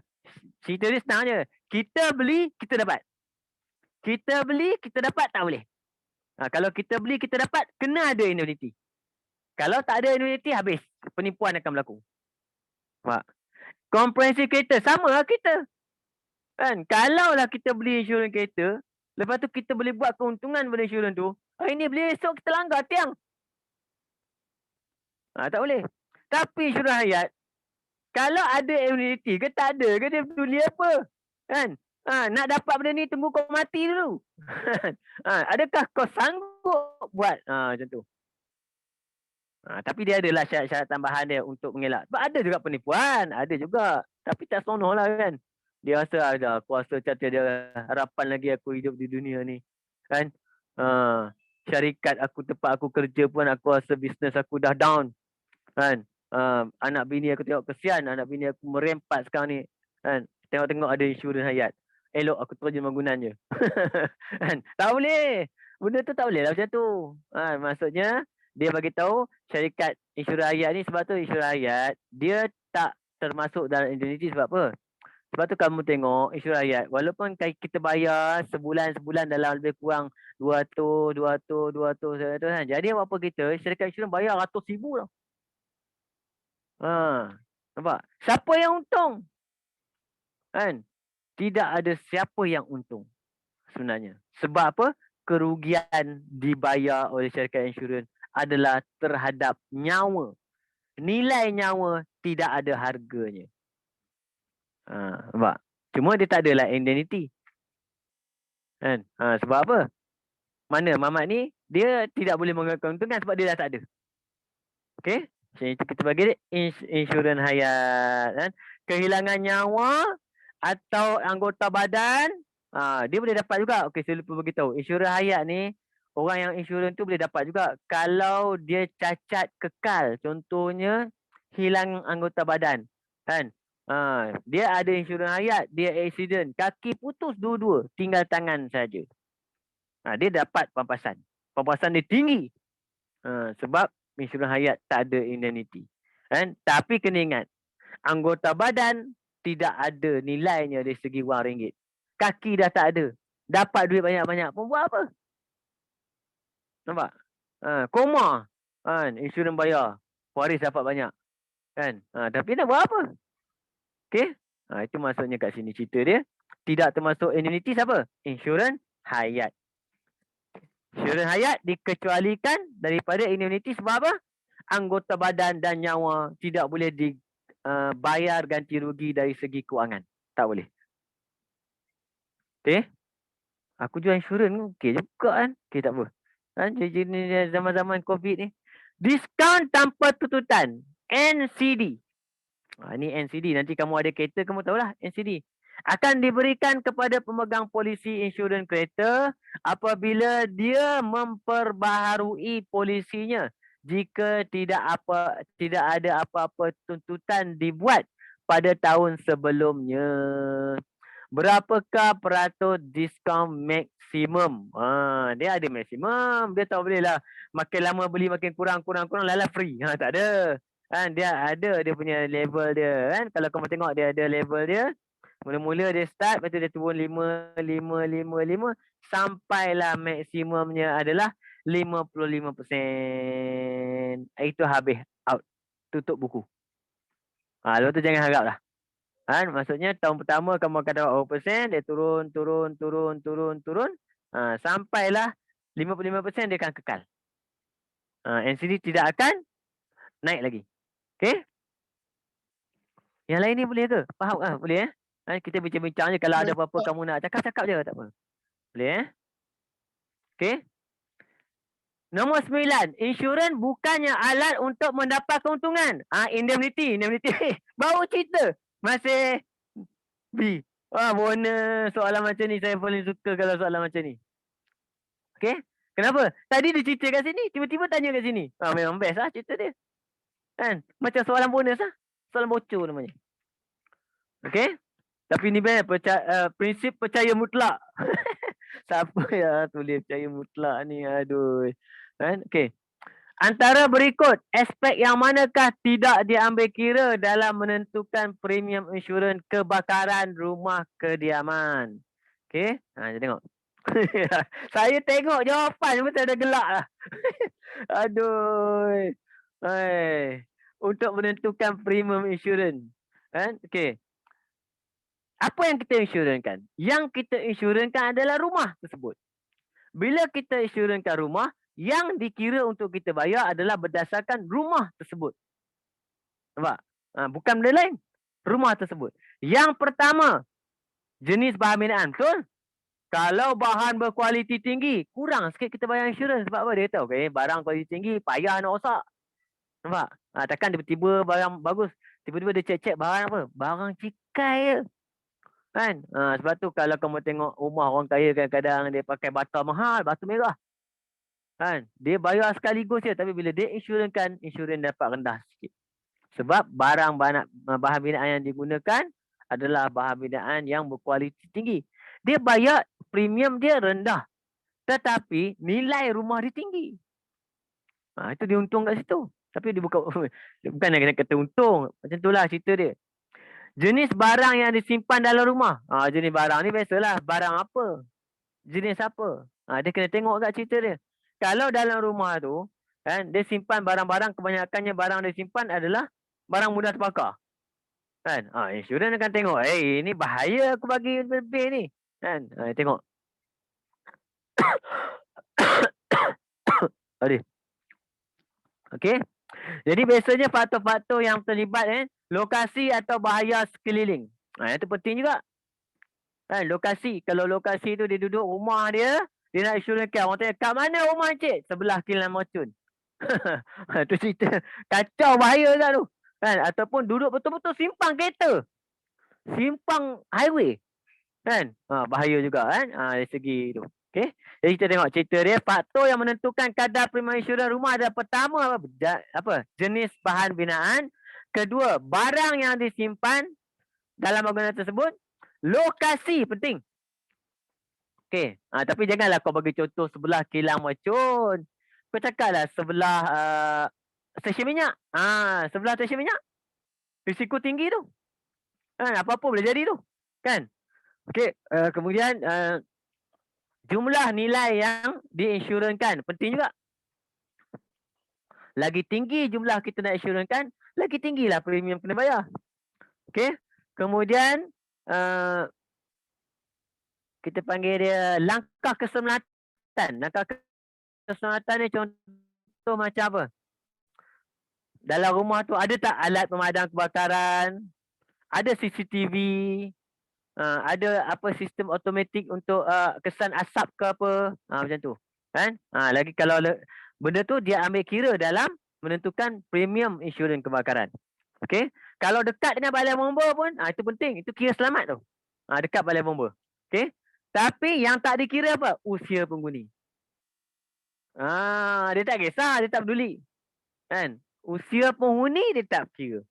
Cerita dia senang je. Kita beli, kita dapat. Kita beli, kita dapat, tak boleh. Kalau kita beli, kita dapat, kena ada indemnity. Kalau tak ada indemnity, habis. Penipuan akan berlaku. Komprehensi kereta, sama lah kita. Kalau lah kita beli insurans kereta, lepas tu kita boleh buat keuntungan pada insurans tu, hari ni beli esok kita langgar tiang. Tak boleh. Tapi insurans hayat, kalau ada indemnity ke tak ada ke, dia peduli apa? Nak dapat benda ni, tunggu kau mati dulu. Adakah kau sanggup buat macam tu? Tapi dia adalah syarat-syarat tambahan dia untuk mengelak. Sebab ada juga penipuan, ada juga. Tapi tak seronok lah kan. Dia rasa aku rasa macam ada harapan lagi aku hidup di dunia ni. Kan? Syarikat aku, tempat aku kerja pun aku rasa bisnes aku dah down. Kan? Anak bini aku tengok kesian, anak bini aku merempat sekarang ni. Kan? Tengok-tengok ada insurans hayat. Elok aku terus bangunan je. Kan? Tak boleh. Benda tu tak boleh lah macam tu. Maksudnya dia bagi tahu syarikat insurans hayat ni, sebab tu insurans hayat dia tak termasuk dalam indemnity. Sebab apa? Sebab tu kamu tengok insurans hayat, walaupun kita bayar sebulan dalam lebih kurang 200 kan. Jadi apa kita, syarikat insurans bayar ratus ribu tau. Nampak? Siapa yang untung? Kan? Tidak ada siapa yang untung sebenarnya. Sebab apa? Kerugian dibayar oleh syarikat insurans adalah terhadap nyawa. Nilai nyawa tidak ada harganya. Nampak? Cuma dia tak adalah indemnity. Kan? Sebab apa? Mana Mamat ni, dia tidak boleh mengambil keuntungan sebab dia dah tak ada. Okey? Itu kita bagi dia insurans hayat. Kan? Kehilangan nyawa atau anggota badan, dia boleh dapat juga. Okey, saya lupa beritahu. Insurans hayat ni, orang yang insurans tu boleh dapat juga kalau dia cacat kekal. Contohnya, hilang anggota badan. Kan? Dia ada insurans hayat, dia accident, kaki putus dua-dua, tinggal tangan saja. Dia dapat pampasan. Pampasan dia tinggi. Sebab insurans hayat tak ada indemnity. Kan? Tapi kena ingat, anggota badan tidak ada nilainya dari segi wang ringgit. Kaki dah tak ada. Dapat duit banyak-banyak pun buat apa? Nampak? Koma. Insurans bayar. Waris dapat banyak. Kan? Tapi nak buat apa? Okey? Itu maksudnya kat sini cerita dia. Tidak termasuk indemnity siapa? Insurans hayat. Insurans hayat dikecualikan daripada indemnity sebab apa? Anggota badan dan nyawa tidak boleh dibayar ganti rugi dari segi kewangan. Tak boleh. Okey? Aku jual insurans okey juga kan? Okey, tak apa. Jadi zaman-zaman COVID ni. Diskaun tanpa tututan. NCD. Ni NCD. Nanti kamu ada kereta, kamu tahulah NCD. akan diberikan kepada pemegang polisi insurans kereta apabila dia memperbaharui polisinya jika tidak ada apa-apa tuntutan dibuat pada tahun sebelumnya. Berapakah peratus diskaun maksimum? Dia ada maksimum. Dia tahu boleh lah. Makin lama beli makin kurang lala free. Tak ada. Kan dia ada dia punya level dia kan. Kalau kamu tengok dia ada level dia. Mula-mula dia start, lepas tu dia turun 5 sampailah maksimumnya adalah 55%. Itu habis out. Tutup buku. Lepas tu jangan harap lah. Maksudnya tahun pertama kamu akan dapat berapa persen, dia turun. Sampailah 55% dia akan kekal. NCD tidak akan naik lagi. Okey? Yang lain ni boleh ke? Faham ke? Boleh kita bincang-bincang je. Kalau ada apa-apa kamu nak cakap je, tak apa. Boleh Okey? Nombor 9, insurans bukannya alat untuk mendapat keuntungan. Indemnity. Baru cerita. Masih B. Bonus soalan macam ni. Saya paling suka kalau soalan macam ni. Okey? Kenapa? Tadi dia cerita kat sini. Tiba-tiba tanya kat sini. Memang best lah cerita dia. Kan? Macam soalan bonus lah. Soalan bocor namanya. Okey? Tapi ni prinsip percaya mutlak. Siapa yang tulis percaya mutlak ni? Aduh. Kan? Okey. Antara berikut, aspek yang manakah tidak diambil kira dalam menentukan premium insurans kebakaran rumah kediaman? Okey, kita tengok. Saya tengok jawapan pun tak ada gelak lah. Aduh. Untuk menentukan premium insurans. Kan? Okey. Apa yang kita insurankan? Yang kita insurankan adalah rumah tersebut. Bila kita insurankan rumah, yang dikira untuk kita bayar adalah berdasarkan rumah tersebut. Nampak? Bukan benda lain. Rumah tersebut. Yang pertama, jenis bahan binaan. Betul? Kalau bahan berkualiti tinggi, kurang sikit kita bayar insurans. Sebab apa? Dia tahu, barang kualiti tinggi, payah nak rosak. Nampak? Takkan tiba-tiba barang bagus. Tiba-tiba dia cek-cek barang apa? Barang cikai je. Kan? Sebab tu kalau kamu tengok rumah orang kaya kadang-kadang dia pakai bata mahal, batu merah. Kan? Dia bayar sekaligus je, tapi bila dia insurankan, insurans dapat rendah sikit. Sebab bahan binaan yang digunakan adalah bahan binaan yang berkualiti tinggi. Dia bayar premium dia rendah, tetapi nilai rumah dia tinggi. Itu dia untung kat situ. Tapi dia bukan nak kata untung. Macam itulah cerita dia. Jenis barang yang disimpan dalam rumah. Jenis barang ni biasalah. Barang apa? Jenis apa? Dia kena tengok kat cerita dia. Kalau dalam rumah tu, kan, dia simpan barang-barang, kebanyakannya barang dia simpan adalah barang mudah terbakar. Kan? Insurans akan tengok, ini bahaya aku bagi lebih ni. Kan? Tengok. Okey. Jadi biasanya faktor-faktor yang terlibat, lokasi atau bahaya sekeliling. Itu penting juga. Kan, lokasi. Kalau lokasi tu dia duduk rumah dia nak insurankan. Orang tanya, kat mana rumah encik? Sebelah kilang Mocun. Tu cerita kacau, bahaya tak tu. Kan? Ataupun duduk betul-betul simpang kereta. Simpang highway. Kan? Bahaya juga kan? Dari segi tu. Okey. Jadi kita tengok cerita dia. Faktor yang menentukan kadar premium insurans rumah adalah pertama jenis bahan binaan. Kedua, barang yang disimpan dalam bangunan tersebut. Lokasi penting. Okey. Tapi janganlah kau bagi contoh sebelah kilang Mocun. Kau cakaplah sebelah stesen minyak. Sebelah stesen minyak. Risiko tinggi tu. Apa-apa boleh jadi tu. Kan? Okey. Kemudian jumlah nilai yang diinsurankan. Penting juga. Lagi tinggi jumlah kita nak insurankan, lagi tinggilah premium kena bayar. Okey. Kemudian kita panggil dia langkah keselamatan. Langkah keselamatan ni contoh macam apa? Dalam rumah tu ada tak alat pemadam kebakaran? Ada CCTV? Ada apa sistem automatik untuk kesan asap ke apa? Macam tu. Kan? Lagi kalau benda tu dia ambil kira dalam menentukan premium insurans kebakaran. Okey? Kalau dekat dengan balai bomba pun, itu penting. Itu kira selamat tu. Dekat balai bomba. Okey. Tapi yang tak dikira apa? Usia penghuni. Dia tak kisah, dia tak peduli. Kan? Usia penghuni dia tak kira.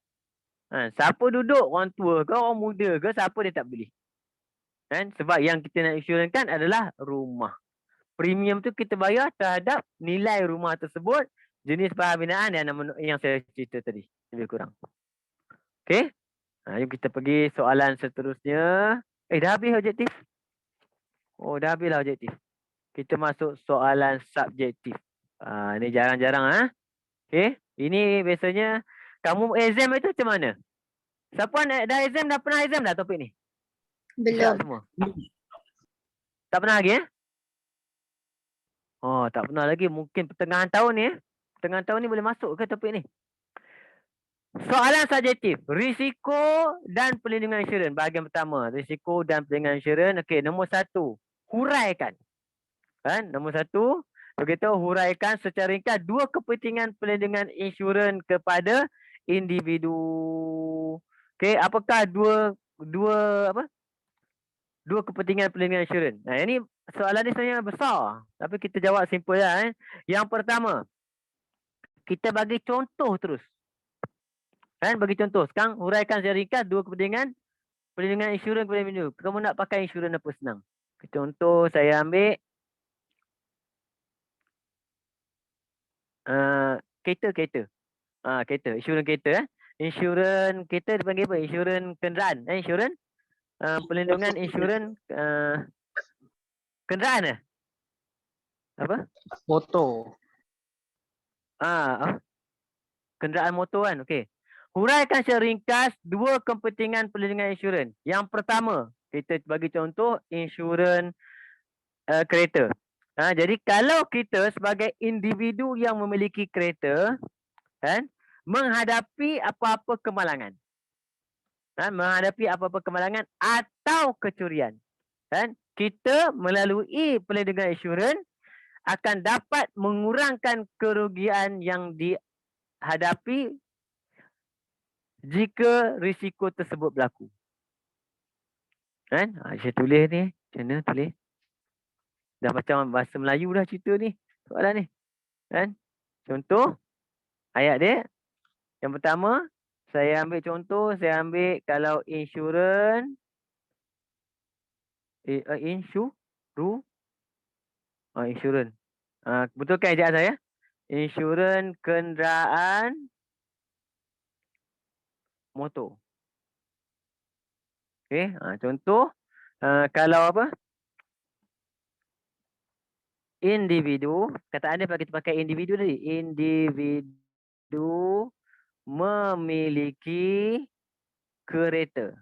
Siapa duduk, orang tua ke, orang muda ke, siapa dia tak peduli. Kan? Sebab yang kita nak insurankan adalah rumah. Premium tu kita bayar terhadap nilai rumah tersebut, jenis bahan binaan yang saya cerita tadi. Lebih kurang. Okey? Jom kita pergi soalan seterusnya. Dah habis objektif? Oh, dah habis lah objektif. Kita masuk soalan subjektif. Ni jarang-jarang. Okey? Ini biasanya kamu exam itu macam mana? Siapa dah exam, dah pernah exam dah topik ni? Belum. Tak semua. Tak pernah lagi Oh, tak pernah lagi. Mungkin pertengahan tahun ni Pertengahan tahun ni boleh masuk ke topik ni? Soalan subjektif. Risiko dan perlindungan insurans. Bahagian pertama. Risiko dan perlindungan insurans. Okey, nombor 1. Huraikan. Kan? Nombor 1. Beritahu huraikan secara ringkas dua kepentingan perlindungan insurans kepada individu. Okey, apakah dua kepentingan perlindungan insurans? Ini soalan ni sebenarnya besar. Tapi kita jawab simple lah. Yang pertama, kita bagi contoh terus. Kan, bagi contoh. Sekarang huraikan secara ringkas dua kepentingan perlindungan insurans kepada individu. Kamu nak pakai insurans apa senang? Contoh saya ambil kereta. Kereta. Insurans kereta. Insurans kereta dipanggil apa? Insurans kenderaan. Insurans perlindungan insurans kenderaan apa? Motor. Kenderaan motor kan. Okey. Huraikan secara ringkas dua kepentingan perlindungan insurans. Yang pertama, kita bagi contoh insurans kereta. Jadi kalau kita sebagai individu yang memiliki kereta, kan, menghadapi apa-apa kemalangan. Menghadapi apa-apa kemalangan atau kecurian. Kan, kita melalui perlindungan insurans akan dapat mengurangkan kerugian yang dihadapi jika risiko tersebut berlaku. Kan? Saya tulis ni. Macam mana tulis? Dah macam bahasa Melayu dah cerita ni. Soalan ni. Kan? Contoh. Ayat dia. Yang pertama. Saya ambil contoh. Saya ambil kalau insurans. Insurans. Betulkan ejaan saya. Insurans kenderaan motor. Okey, contoh kalau apa? Individu, kataan dia kita pakai individu tadi. Individu memiliki kereta.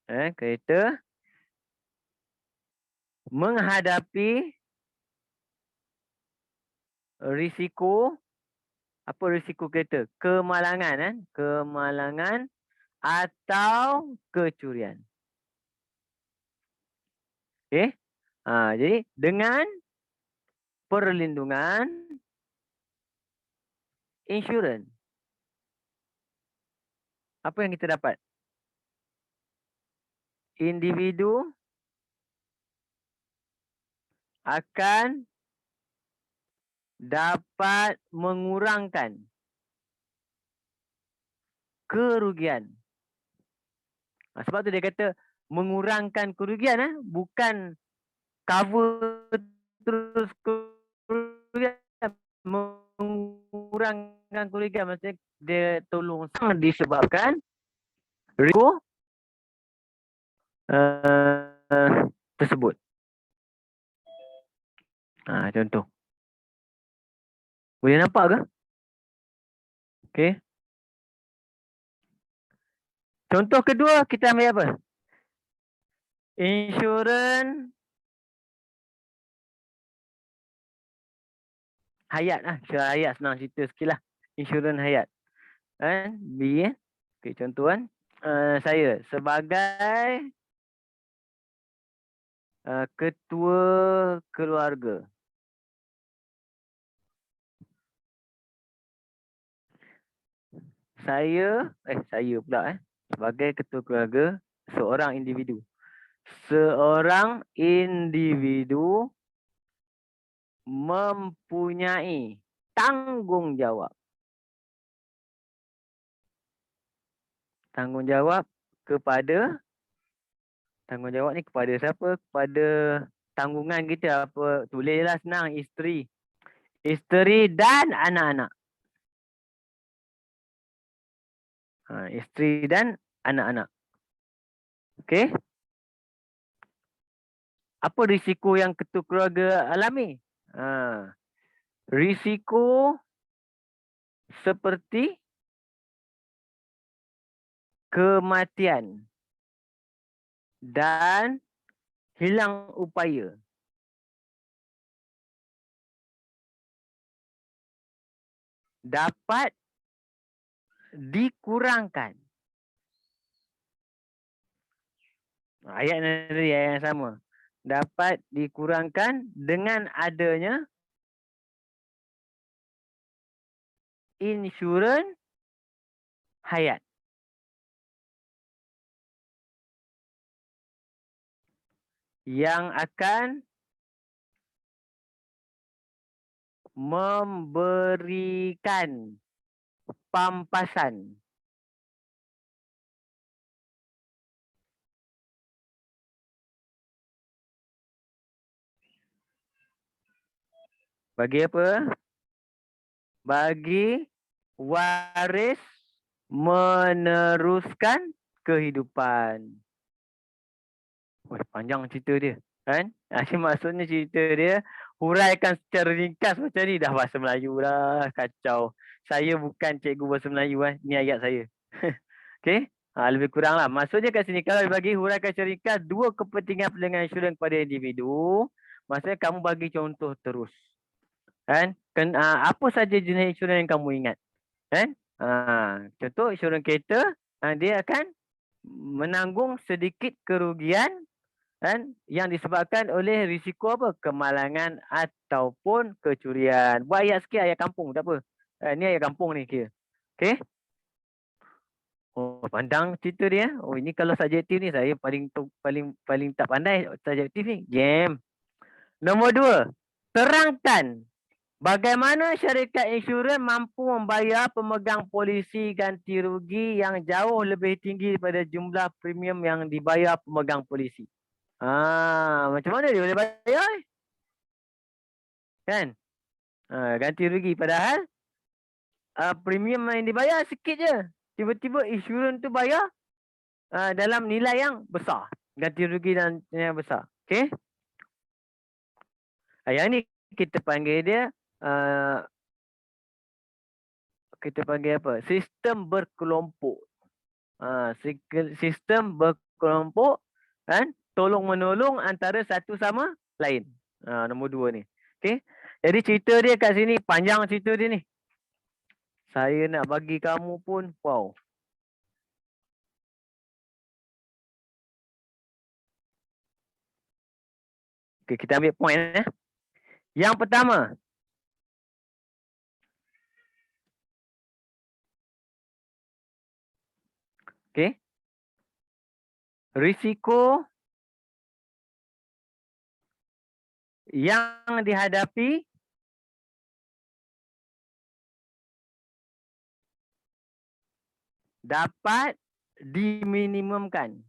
Kereta menghadapi risiko. Apa risiko kereta? Kemalangan. Kemalangan atau kecurian. Okey. Jadi dengan perlindungan insurans, apa yang kita dapat? Individu akan dapat mengurangkan kerugian. Sebab tu dia kata mengurangkan kerugian, bukan cover terus kerugian. Mengurangkan kerugian maksudnya dia tolong disebabkan risiko tersebut. Contoh. Boleh nampak ke? Okey. Contoh kedua kita ambil apa? Insurans hayat insurans hayat senang cerita sikit lah. Insurans hayat. B. Okey, contoh saya sebagai ketua keluarga. Saya pula sebagai ketua keluarga seorang individu. Seorang individu mempunyai tanggungjawab. Tanggungjawab kepada, tanggungjawab ni kepada siapa? Kepada tanggungan kita apa? Tulislah senang, isteri. Isteri dan anak-anak. Isteri dan anak-anak. Okey? Apa risiko yang ketua keluarga alami? Risiko seperti kematian dan hilang upaya. Dapat dikurangkan. Ayat tadi ayat yang sama. Dapat dikurangkan dengan adanya insurans hayat. Yang akan memberikan pampasan bagi apa? Bagi waris meneruskan kehidupan. Panjang cerita dia, kan? Maksudnya cerita dia huraikan secara ringkas macam ni, dah bahasa Melayu dah, kacau. Saya bukan cikgu bahasa Melayu, ni ayat saya. Okey? Lebih kurang lah. Maksudnya kat sini, kalau bagi huraikan secara ringkas, dua kepentingan pelanggan insurans kepada individu, maksudnya kamu bagi contoh terus. Kan? Apa saja jenis insurans yang kamu ingat? Kan? Contoh insurans kereta, dia akan menanggung sedikit kerugian, kan, yang disebabkan oleh risiko apa? Kemalangan ataupun kecurian. Buat ayat sikit, ayat kampung, tak apa. Ni ayat kampung ni kira. Okey? Oh, pandang cerita dia. Oh, ini kalau subjektif ni saya paling tak pandai subjektif ni. Jam. Nombor 2. Terangkan bagaimana syarikat insurans mampu membayar pemegang polisi ganti rugi yang jauh lebih tinggi daripada jumlah premium yang dibayar pemegang polisi. Macam mana dia boleh bayar? Kan? Ganti rugi padahal premium yang dibayar sikit je. Tiba-tiba insurans tu bayar dalam nilai yang besar. Ganti rugi dan yang besar. Okey? Yang ni kita panggil dia kita panggil apa? Sistem berkelompok. Sistem berkelompok, kan? Tolong menolong antara satu sama lain. Nombor 2 ni. Okey. Jadi cerita dia kat sini, panjang cerita dia ni. Saya nak bagi kamu pun, wow. Okey, kita ambil point Yang pertama, okey. Risiko yang dihadapi dapat diminimumkan.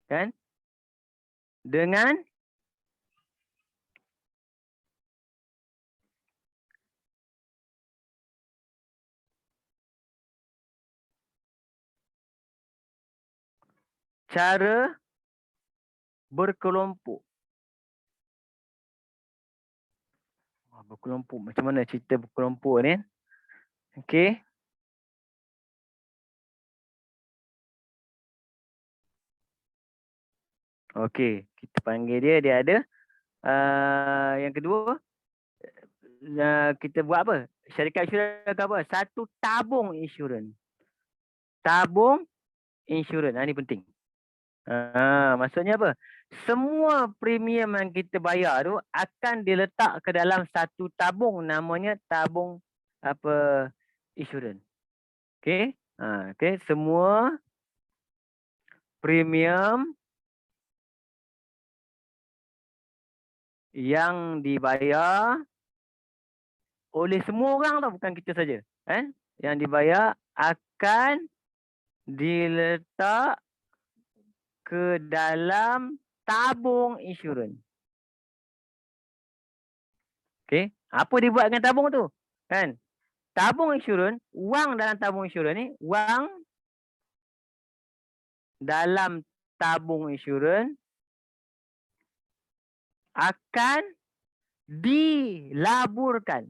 Kan? Dengan cara berkelompok. Berkelompok. Macam mana cerita berkelompok ni? Okey. Okey. Kita panggil dia. Dia ada. Yang kedua. Kita buat apa? Syarikat insurans apa? Satu tabung insurans. Tabung insurans. Ini penting. Maksudnya apa? Semua premium yang kita bayar tu akan diletak ke dalam satu tabung, namanya tabung apa insurans. Okey. Okey, semua premium yang dibayar oleh semua orang tau, bukan kita saja. Kan? Yang dibayar akan diletak ke dalam tabung insurans. Okey, apa dia buat dengan tabung tu? Kan? Tabung insurans, wang dalam tabung insurans ni, wang dalam tabung insurans akan dilaburkan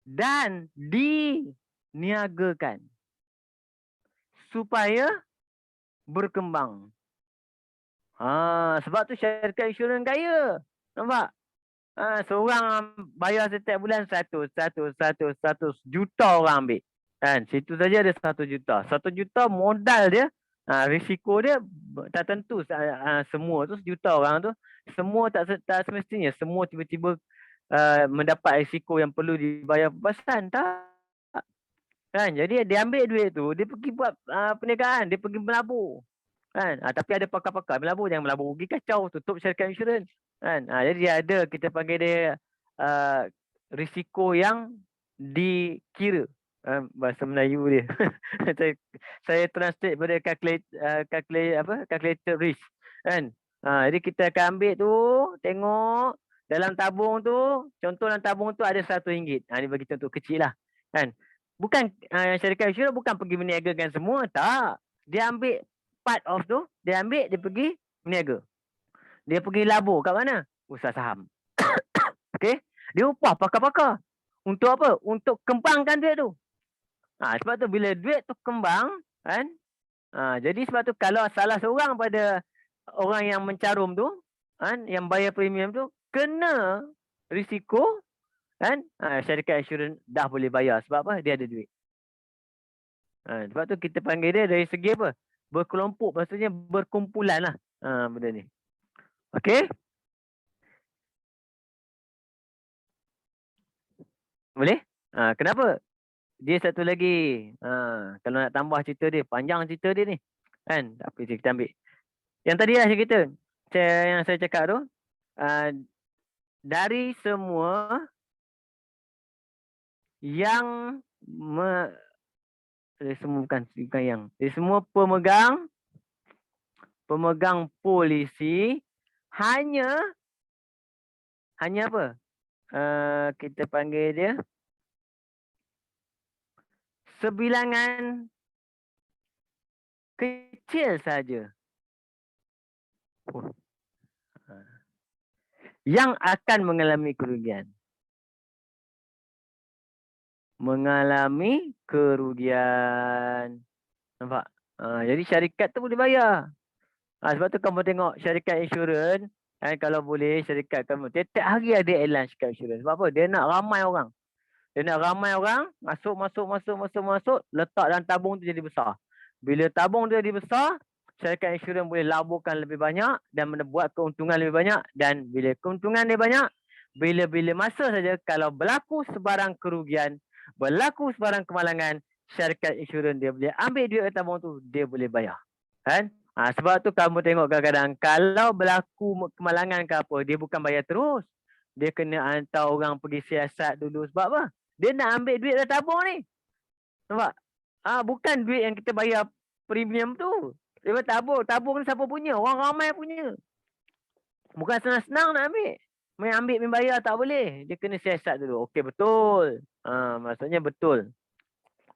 dan diniagakan supaya berkembang. Sebab tu syarikat insurans kaya. Nampak? Seorang bayar setiap bulan 100 juta orang ambil. Kan? Situ saja ada 1 juta. 1 juta modal dia, risiko dia tak tentu. Semua tu 1 juta orang tu, semua tak semestinya semua tiba-tiba mendapat risiko yang perlu dibayar perbasan. Tak. Kan? Jadi dia ambil duit tu, dia pergi buat perniagaan, dia pergi melabur. Kan? Tapi ada pakar-pakar melabur, jangan melabur rugi kacau, tutup syarikat insurans. Kan? Jadi dia ada, kita panggil dia risiko yang dikira. Bahasa Melayu dia. saya translate pada calculated risk. Kan? Jadi kita akan ambil tu, tengok dalam tabung tu, contoh dalam tabung tu ada RM100. Ini bagi contoh kecil lah. Kan? Bukan syarikat insurans bukan pergi meniagakan semua, tak. Dia ambil part of tu, dia ambil, dia pergi meniaga. Dia pergi labur kat mana? Usaha saham. Okey? Dia upah pakar-pakar. Untuk apa? Untuk kembangkan duit tu. Sebab tu bila duit tu kembang, kan? Jadi sebab tu kalau salah seorang pada orang yang mencarum tu, kan, yang bayar premium tu, kena risiko, kan? Syarikat insurans dah boleh bayar. Sebab apa? Dia ada duit. Sebab tu kita panggil dia dari segi apa? Berkelompok, maksudnya berkumpulan lah. Benda ni. Okey? Boleh? Kenapa? Dia satu lagi. Kalau nak tambah cerita dia, panjang cerita dia ni. Kan? Tapi kita ambil. Yang tadi lah cerita. Yang saya cakap tu. Dari semua yang dari semua bukan yang. Dari semua pemegang polisi hanya apa? Kita panggil dia sebilangan kecil saja yang akan mengalami kerugian. Mengalami kerugian. Nampak? Jadi syarikat tu boleh bayar. Sebab tu kamu tengok syarikat insurans, kalau boleh syarikat kamu tiap hari ada elan syarikat insurans. Sebab apa? Dia nak ramai orang. Dia nak ramai orang, masuk, letak dalam tabung tu jadi besar. Bila tabung tu jadi besar, syarikat insurans boleh laburkan lebih banyak dan buat keuntungan lebih banyak. Dan bila keuntungan dia banyak, bila masa saja kalau berlaku sebarang kerugian, berlaku sebarang kemalangan, syarikat insurans dia boleh ambil duit dari tabung tu, dia boleh bayar. Kan? Sebab tu kamu tengok kadang-kadang kalau berlaku kemalangan ke apa, dia bukan bayar terus. Dia kena hantar orang pergi siasat dulu. Sebab apa? Dia nak ambil duit dari tabung ni. Nampak? Bukan duit yang kita bayar premium tu. Dia tabung. Tabung ni siapa punya? Orang ramai punya. Bukan senang-senang nak ambil. Main ambil, main bayar tak boleh. Dia kena siasat dulu. Okey, betul. Maksudnya betul.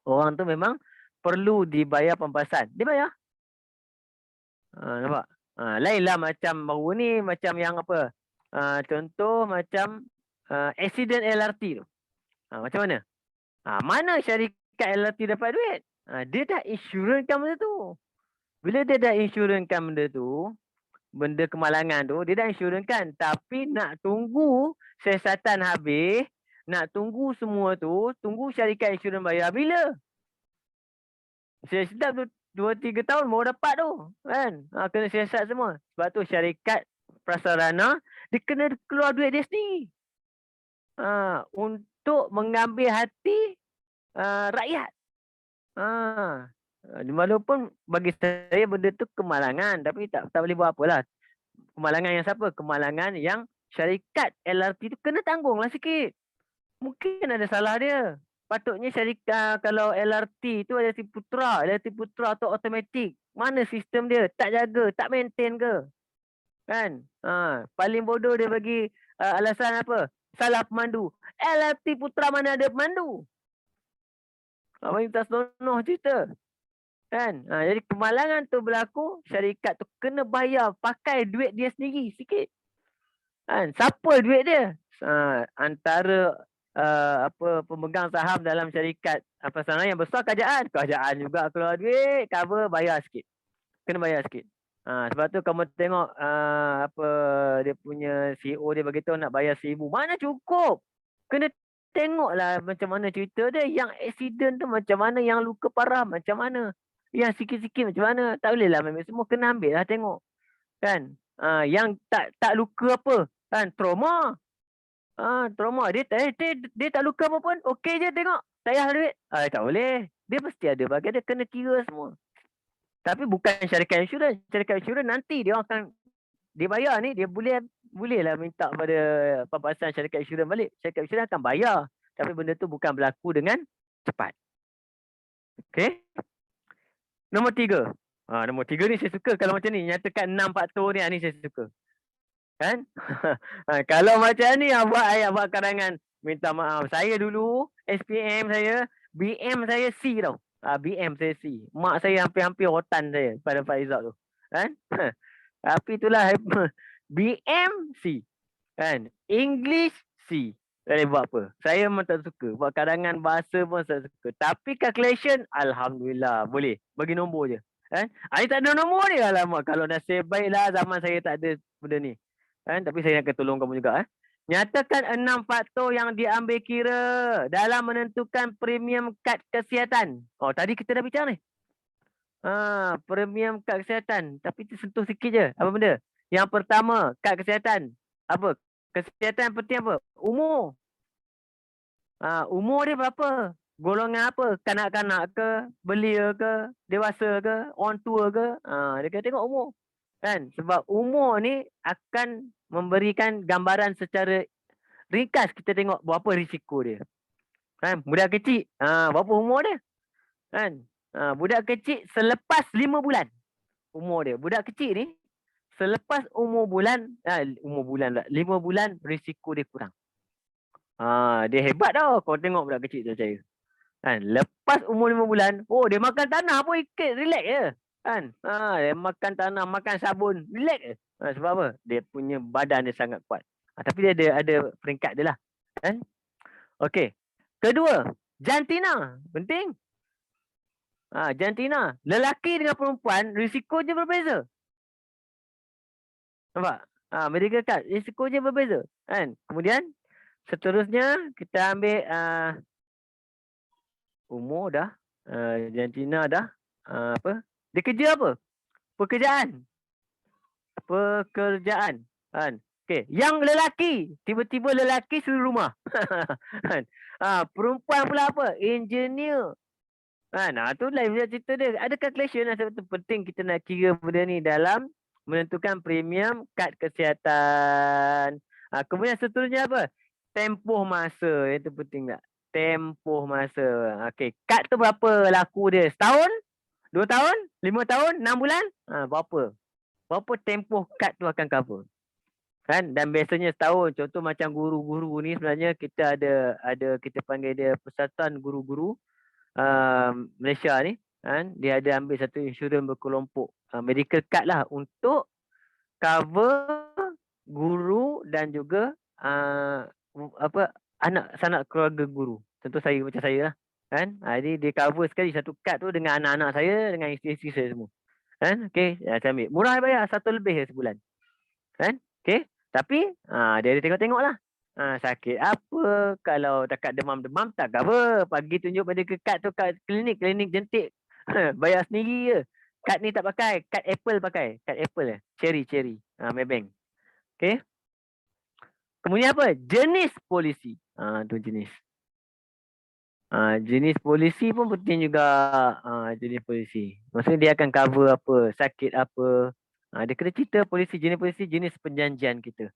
Orang tu memang perlu dibayar pempasan. Dia bayar. Nampak? Lainlah macam baru ni, macam yang apa? Contoh macam accident LRT tu. Macam mana? Mana syarikat LRT dapat duit? Dia dah insurankan benda tu. Bila dia dah insurankan benda tu, benda kemalangan tu, dia dah insurankan. Tapi nak tunggu siasatan habis, nak tunggu semua tu, tunggu syarikat insurans bayar bila? Saya sedap 2-3 tahun baru dapat tu. Kan? Kena siasat semua. Sebab tu syarikat prasarana, dia kena keluar duit dia sendiri. untuk mengambil hati rakyat. Walaupun bagi saya benda tu kemalangan, tapi tak boleh buat apalah. Kemalangan yang siapa? Kemalangan yang syarikat LRT tu kena tanggung lah sikit. Mungkin ada salah dia. Patutnya syarikat kalau LRT tu LRT Putra tu automatik. Mana sistem dia? Tak jaga, tak maintain ke? Kan? Paling bodoh dia bagi alasan apa? Salah pemandu. LRT Putra mana ada pemandu? Apa yang tak senonoh cerita? Kan? Jadi kemalangan tu berlaku, syarikat tu kena bayar pakai duit dia sendiri sikit. Kan? Siapa duit dia? Antara pemegang saham dalam syarikat apa sana yang besar kerajaan juga keluar duit, cover bayar sikit. Kena bayar sikit. Sebab tu kamu tengok dia punya CEO dia bagi tahu nak bayar 1,000. Mana cukup? Kena tengoklah macam mana cerita dia. Yang accident tu macam mana, yang luka parah macam mana, yang sikit-sikit macam mana. Tak boleh lah memang semua kena ambil lah tengok. Kan? Yang tak luka apa? Kan? Trauma. Trauma. Dia tak luka apa pun. Okey je tengok. Payah duit. Tak boleh. Dia mesti ada bagi dia kena kira semua. Tapi bukan syarikat insurans. Syarikat insurans nanti dia akan dia bayar ni, dia bolehlah minta pada pampasan syarikat insurans balik. Syarikat insurans akan bayar. Tapi benda tu bukan berlaku dengan cepat. Okey. Nombor 3. Nombor 3 ni saya suka kalau macam ni. Nyatakan 6 faktor ni saya suka. Kan? Kalau macam ni buat karangan. Minta maaf. Saya dulu SPM saya, BM saya C tau. BM saya C. Mak saya hampir-hampir rotan saya pada Faizal tu. Kan? Tapi itulah BM C. Kan? English C. Tak boleh buat apa. Saya memang tak suka. Buat karangan bahasa pun tak suka. Tapi calculation, Alhamdulillah. Boleh. Bagi nombor je. Kan? Ini tak ada nombor ni. Alamak. Kalau nasib baiklah zaman saya tak ada benda ni. Kan? Tapi saya akan tolong kamu juga. Nyatakan 6 faktor yang diambil kira dalam menentukan premium kad kesihatan. Tadi kita dah bincang ni. Premium kad kesihatan. Tapi tersentuh sikit je. Apa benda? Yang pertama, kad kesihatan. Apa? Kesihatan penting apa? Umur. Umur dia berapa? Golongan apa? Kanak-kanak ke? Belia ke? Dewasa ke? Orang tua ke? Dia kena tengok umur. Kan? Sebab umur ni akan memberikan gambaran secara ringkas. Kita tengok berapa risiko dia. Kan? Budak kecil, berapa umur dia? Kan? Budak kecil selepas 5 bulan umur dia. Budak kecil ni selepas umur bulan 5 bulan risiko dia kurang. Dia hebat tau. Kau tengok budak kecil tu saya. Kan? Lepas umur 5 bulan, dia makan tanah pun ikut relax je. Kan? Dia makan tanah, makan sabun, relax je. Sebab apa? Dia punya badan dia sangat kuat. Tapi dia ada peringkat dia lah. Kan? Okey. Kedua, jantina. Penting. Jantina. Lelaki dengan perempuan, risikonya berbeza. Nampak? Medical card, risikonya berbeza. Kan? Kemudian, seterusnya, kita ambil umur dah. Jantina dah. Apa? Dia kerja apa? Pekerjaan. Kan? Okey, yang lelaki, tiba-tiba lelaki suruh rumah. Kan? Perempuan pula apa? Engineer. Kan? Tu lain cerita dia. Ada calculation lah, sebab tu penting kita nak kira benda ni dalam menentukan premium kad kesihatan. Kemudian seterusnya apa? Tempoh masa. Itu penting tak? Tempoh masa. Okey, kad tu berapa laku dia? Setahun? 2 tahun? 5 tahun? 6 bulan? Berapa? Berapa tempoh kad tu akan cover? Kan? Dan biasanya setahun. Contoh macam guru-guru ni sebenarnya kita ada kita panggil dia Persatuan Guru-Guru Malaysia ni. Kan? Dia ada ambil satu insurans berkelompok. Medical card lah untuk cover guru dan juga anak sanak keluarga guru. Contoh saya macam saya lah. Kan? Jadi dia cover sekali satu kad tu dengan anak-anak saya, dengan isteri-isteri saya semua. Kan? Okey, saya ambil. Murah bayar 1 lebih sebulan. Kan? Okey. Tapi dia tengok-tengok lah. Sakit apa, kalau takat demam-demam tak cover. Pagi tunjuk pada kad tu kat klinik jentik. Bayar sendiri je. Kad ni tak pakai, kad Apple pakai. Kad Apple Cherry. Maybank. Okey. Kemudian apa? Jenis polisi. Tu jenis. Jenis polisi pun penting juga. Jenis polisi. Maksudnya dia akan cover apa, sakit apa. Dia kena cerita polisi, jenis perjanjian kita.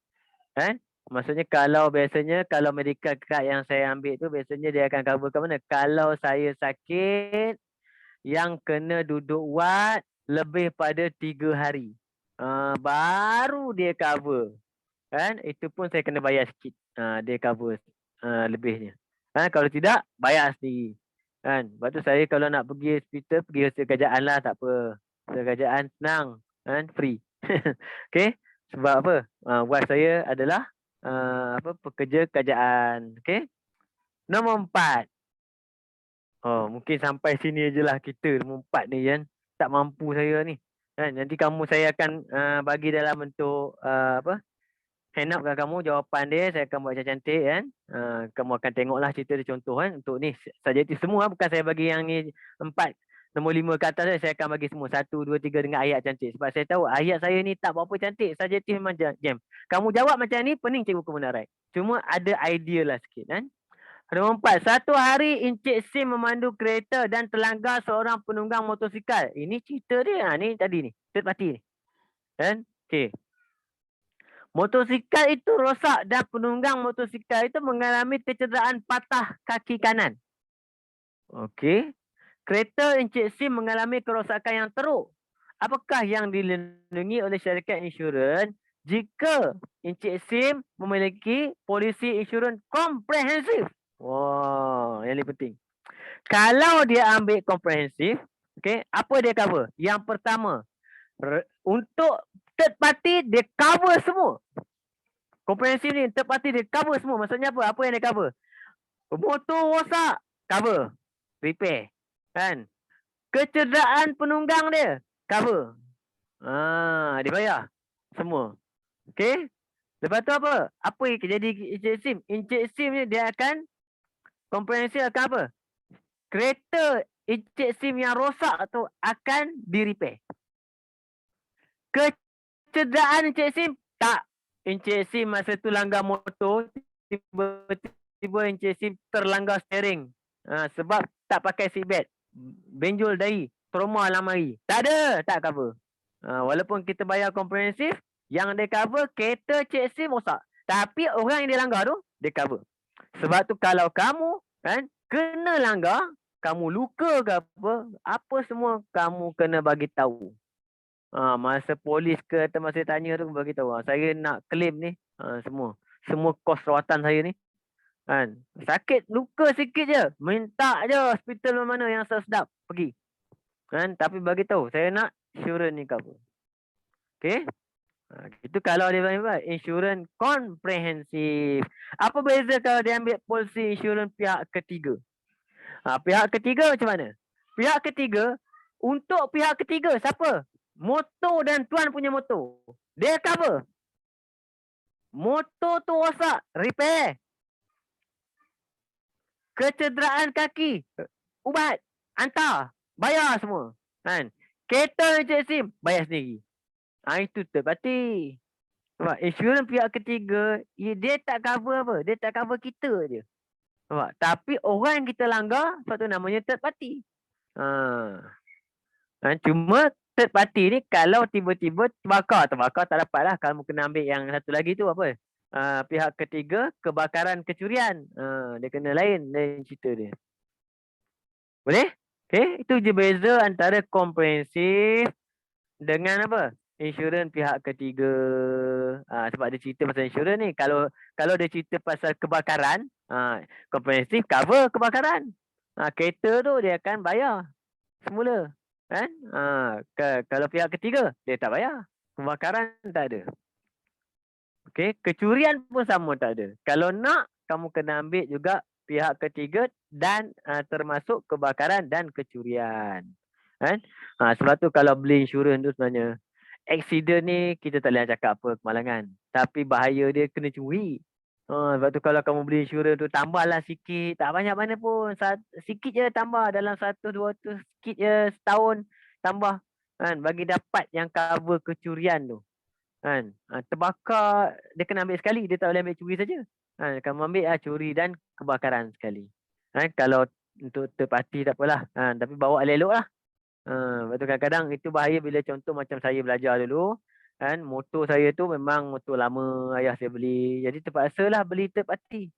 Kan? Maksudnya biasanya kalau medical card yang saya ambil tu biasanya dia akan cover kat mana? Kalau saya sakit yang kena duduk ward lebih pada 3 hari. Baru dia cover. Kan? Itu pun saya kena bayar sikit. Dia cover lebihnya. Kalau tidak, bayar sendiri. Kan? Lepas tu saya kalau nak pergi hospital, pergi hospital kerajaan lah, tak apa. Hospital kerajaan senang. Kan? Free. Okay? Sebab apa? Wife saya adalah pekerja kerajaan. Okay? Nombor 4. Mungkin sampai sini je lah kita nombor 4 ni kan. Tak mampu saya ni. Kan? Nanti saya akan bagi dalam bentuk hand up kat kamu jawapan dia. Saya akan buat cantik kan. Kamu akan tengoklah cerita dia contoh kan. Untuk ni subjektif semua. Bukan saya bagi yang ni 4. Nombor 5 ke atas saya akan bagi semua 1, 2, 3 dengan ayat cantik. Sebab saya tahu ayat saya ni tak berapa cantik. Subjektif memang jam. Kamu jawab macam ni, pening cikgu kebenaran. Cuma ada idea lah sikit kan. Nombor 4. Satu hari Encik Sim memandu kereta dan terlanggar seorang penunggang motosikal. Ini cerita dia. Ni tadi ni. Third party ni. Kan? Okay. Motosikal itu rosak dan penunggang motosikal itu mengalami kecederaan patah kaki kanan. Okey. Kereta Encik Sim mengalami kerosakan yang teruk. Apakah yang dilindungi oleh syarikat insurans jika Encik Sim memiliki polisi insurans komprehensif? Wah, yang ni penting. Kalau dia ambil komprehensif, okey, apa dia cover? Yang pertama, untuk third party dia cover semua. Komprehensif ni third party dia cover semua. Maksudnya apa? Apa yang dia cover? Motor rosak, cover. Repair. Kan? Kecederaan penunggang dia, cover. Dia bayar. Semua. Okey? Lepas tu apa? Apa yang jadi Encik Sim? Encik Sim ni dia akan komprehensif akan apa? Kereta Encik Sim yang rosak tu akan di-repair. Kecederaan Encik Sim? Tak. Encik Sim masa tu langgar motor, tiba-tiba Encik Sim terlanggar steering. Sebab tak pakai seatbelt. Benjol dahi, trauma lamari. Tak ada, tak cover. Walaupun kita bayar komprehensif, yang dia cover kereta Encik Sim rosak. Tapi orang yang dia langgar tu, dia cover. Sebab tu kalau kamu kan kena langgar, kamu luka ke apa semua kamu kena bagi tahu. Masa polis ke atau masa tanya tu bagi tahu. Saya nak claim ni semua kos rawatan saya ni. Kan? Sakit, luka sikit je. Minta je hospital mana yang sedap. Pergi. Kan? Tapi bagi tahu saya nak insurans ni cover. Okey? Itu kalau dia ambil insurans komprehensif. Apa beza kalau dia ambil polisi insurans pihak ketiga? Pihak ketiga macam mana? Pihak ketiga, untuk pihak ketiga siapa? Motor dan tuan punya motor. Dia cover. Motor tu rosak, repair. Kecederaan kaki, ubat, hantar, bayar semua. Kan? Kereta Encik Sim, bayar sendiri. Itu third party. Sebab insurans pihak ketiga, dia tak cover apa? Dia tak cover kita je. Sebab tapi orang yang kita langgar, sebab tu namanya third party. Cuma third party ni kalau tiba-tiba terbakar tak dapat lah. Kalau kena ambil yang satu lagi tu apa? Pihak ketiga, kebakaran kecurian. Dia kena lain cerita dia. Boleh? Okay, itu je beza antara komprehensif dengan apa? Insurans pihak ketiga. Sebab dia cerita pasal insurans ni. Kalau dia cerita pasal kebakaran, komprehensif cover kebakaran. Kereta tu dia akan bayar semula. Kan? Kalau pihak ketiga, dia tak bayar. Kebakaran tak ada. Okay, kecurian pun sama tak ada. Kalau nak, kamu kena ambil juga pihak ketiga dan termasuk kebakaran dan kecurian. Kan? Sebab tu kalau beli insurans tu sebenarnya, accident ni kita tak boleh cakap apa kemalangan. Tapi bahaya dia kena curi. Sebab tu kalau kamu beli insurans tu, tambahlah sikit. Tak banyak mana pun. Sikit je tambah dalam 100-200 sikit je setahun tambah. Kan? Bagi dapat yang cover kecurian tu. Kan? Terbakar, dia kena ambil sekali. Dia tak boleh ambil curi saja. Kamu ambil curi dan kebakaran sekali. Kalau untuk third party tak apalah. Tapi bawa elok-elok lah. Betul kadang-kadang itu bahaya bila contoh macam saya belajar dulu. Motor saya tu memang motor lama ayah saya beli. Jadi terpaksa lah beli third party.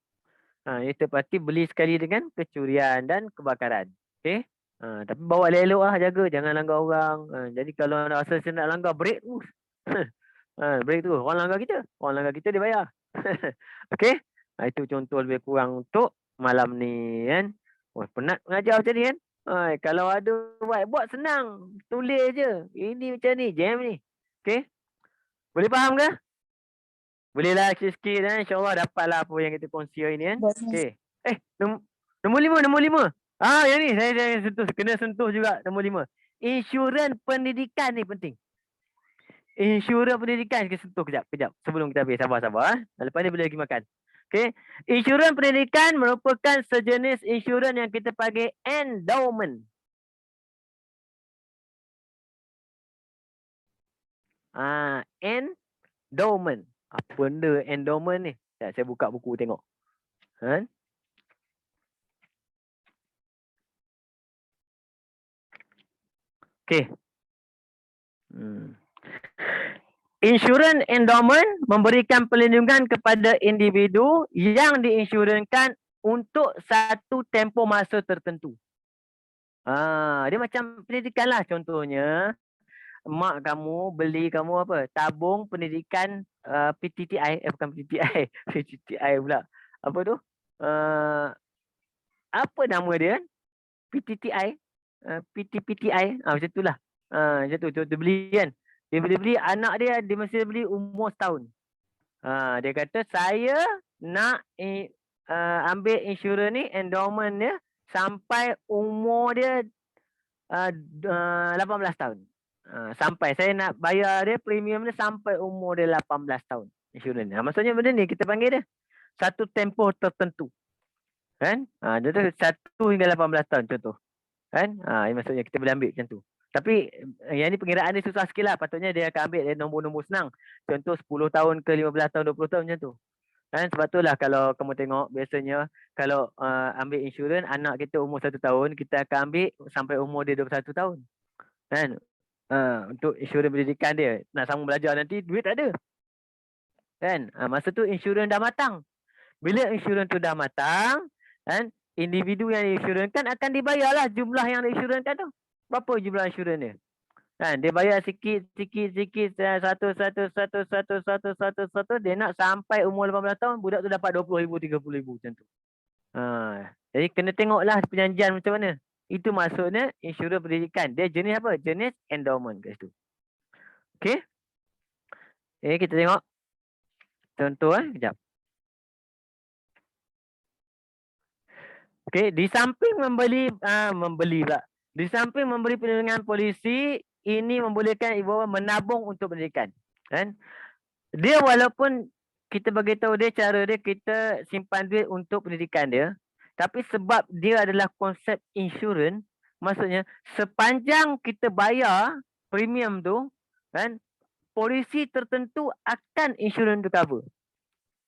Ini third party beli sekali dengan kecurian dan kebakaran. Okay. Tapi bawa elok-elok lah, jaga. Jangan langgar orang. Jadi kalau rasa saya nak langgar, break terus. Break terus. Orang langgar kita. Orang langgar kita dia bayar. Okay. Itu contoh lebih kurang untuk malam ni kan. Oh, penat mengajar macam ni kan. Kalau ada whiteboard senang. Tulis je. Ini macam ni. Jam ni. Okay. Boleh faham ke? Boleh lah sikit-sikit kan. InsyaAllah dapatlah apa yang kita kongsi hari ni kan. Okay. Nombor 5. Yang ni saya sentuh. Kena sentuh juga nombor 5. Insurans pendidikan ni penting. Insurans pendidikan kita sentuh kejap. Sebelum kita habis. Sabar. Lepas ni boleh lagi makan. Okay. Insurans pendidikan merupakan sejenis insurans yang kita panggil endowment. Endowment. Apa benda endowment ni? Saya buka buku tengok. Okay. Insurans endowment memberikan perlindungan kepada individu yang diinsurankan untuk satu tempoh masa tertentu. Dia macam pendidikan lah contohnya. Mak kamu beli kamu apa? Tabung pendidikan PTTI. Bukan PTTI. PTTI pula. Apa tu? Apa nama dia? PTTI. PTPTI. Macam tu lah. Macam tu. Dia beli kan. Dia beli anak dia mesti beli umur setahun. Dia kata saya nak ambil insurans ni, endowment dia sampai umur dia 18 tahun. Sampai saya nak bayar dia premium dia sampai umur dia 18 tahun insurans ni. Maksudnya benda ni kita panggil dia satu tempoh tertentu. Kan? Dia tu 1 hingga 18 tahun contoh. Kan? Maksudnya kita boleh ambil macam tu. Tapi yang ni pengiraan dia susah sikit lah. Patutnya dia akan ambil nombor-nombor senang. Contoh 10 tahun ke 15 tahun, 20 tahun macam tu. Kan? Sebab tu lah kalau kamu tengok biasanya kalau ambil insurans anak kita umur 1 tahun, kita akan ambil sampai umur dia 21 tahun. Kan? Untuk insurans pendidikan dia. Nak sambung belajar nanti duit tak ada. Kan? Masa tu insurans dah matang. Bila insurans tu dah matang, kan? Individu yang diinsurankan akan dibayarlah jumlah yang diinsurankan tu. Berapa jumlah insurans dia? Kan, dia bayar sikit, satu. Dia nak sampai umur 18 tahun, budak tu dapat 20,000, 30,000 macam tu. Jadi kena tengoklah perjanjian macam mana. Itu maksudnya insurans pendidikan. Dia jenis apa? Jenis endowment kat situ. Okay. Kita tengok. Contoh kejap. Okay, di samping membeli pula. Di samping memberi perlindungan polisi, ini membolehkan ibu bapa menabung untuk pendidikan. Kan? Dia walaupun kita bagi tahu dia cara dia kita simpan duit untuk pendidikan dia, tapi sebab dia adalah konsep insurans, maksudnya sepanjang kita bayar premium tu, kan, polisi tertentu akan insurans tu cover.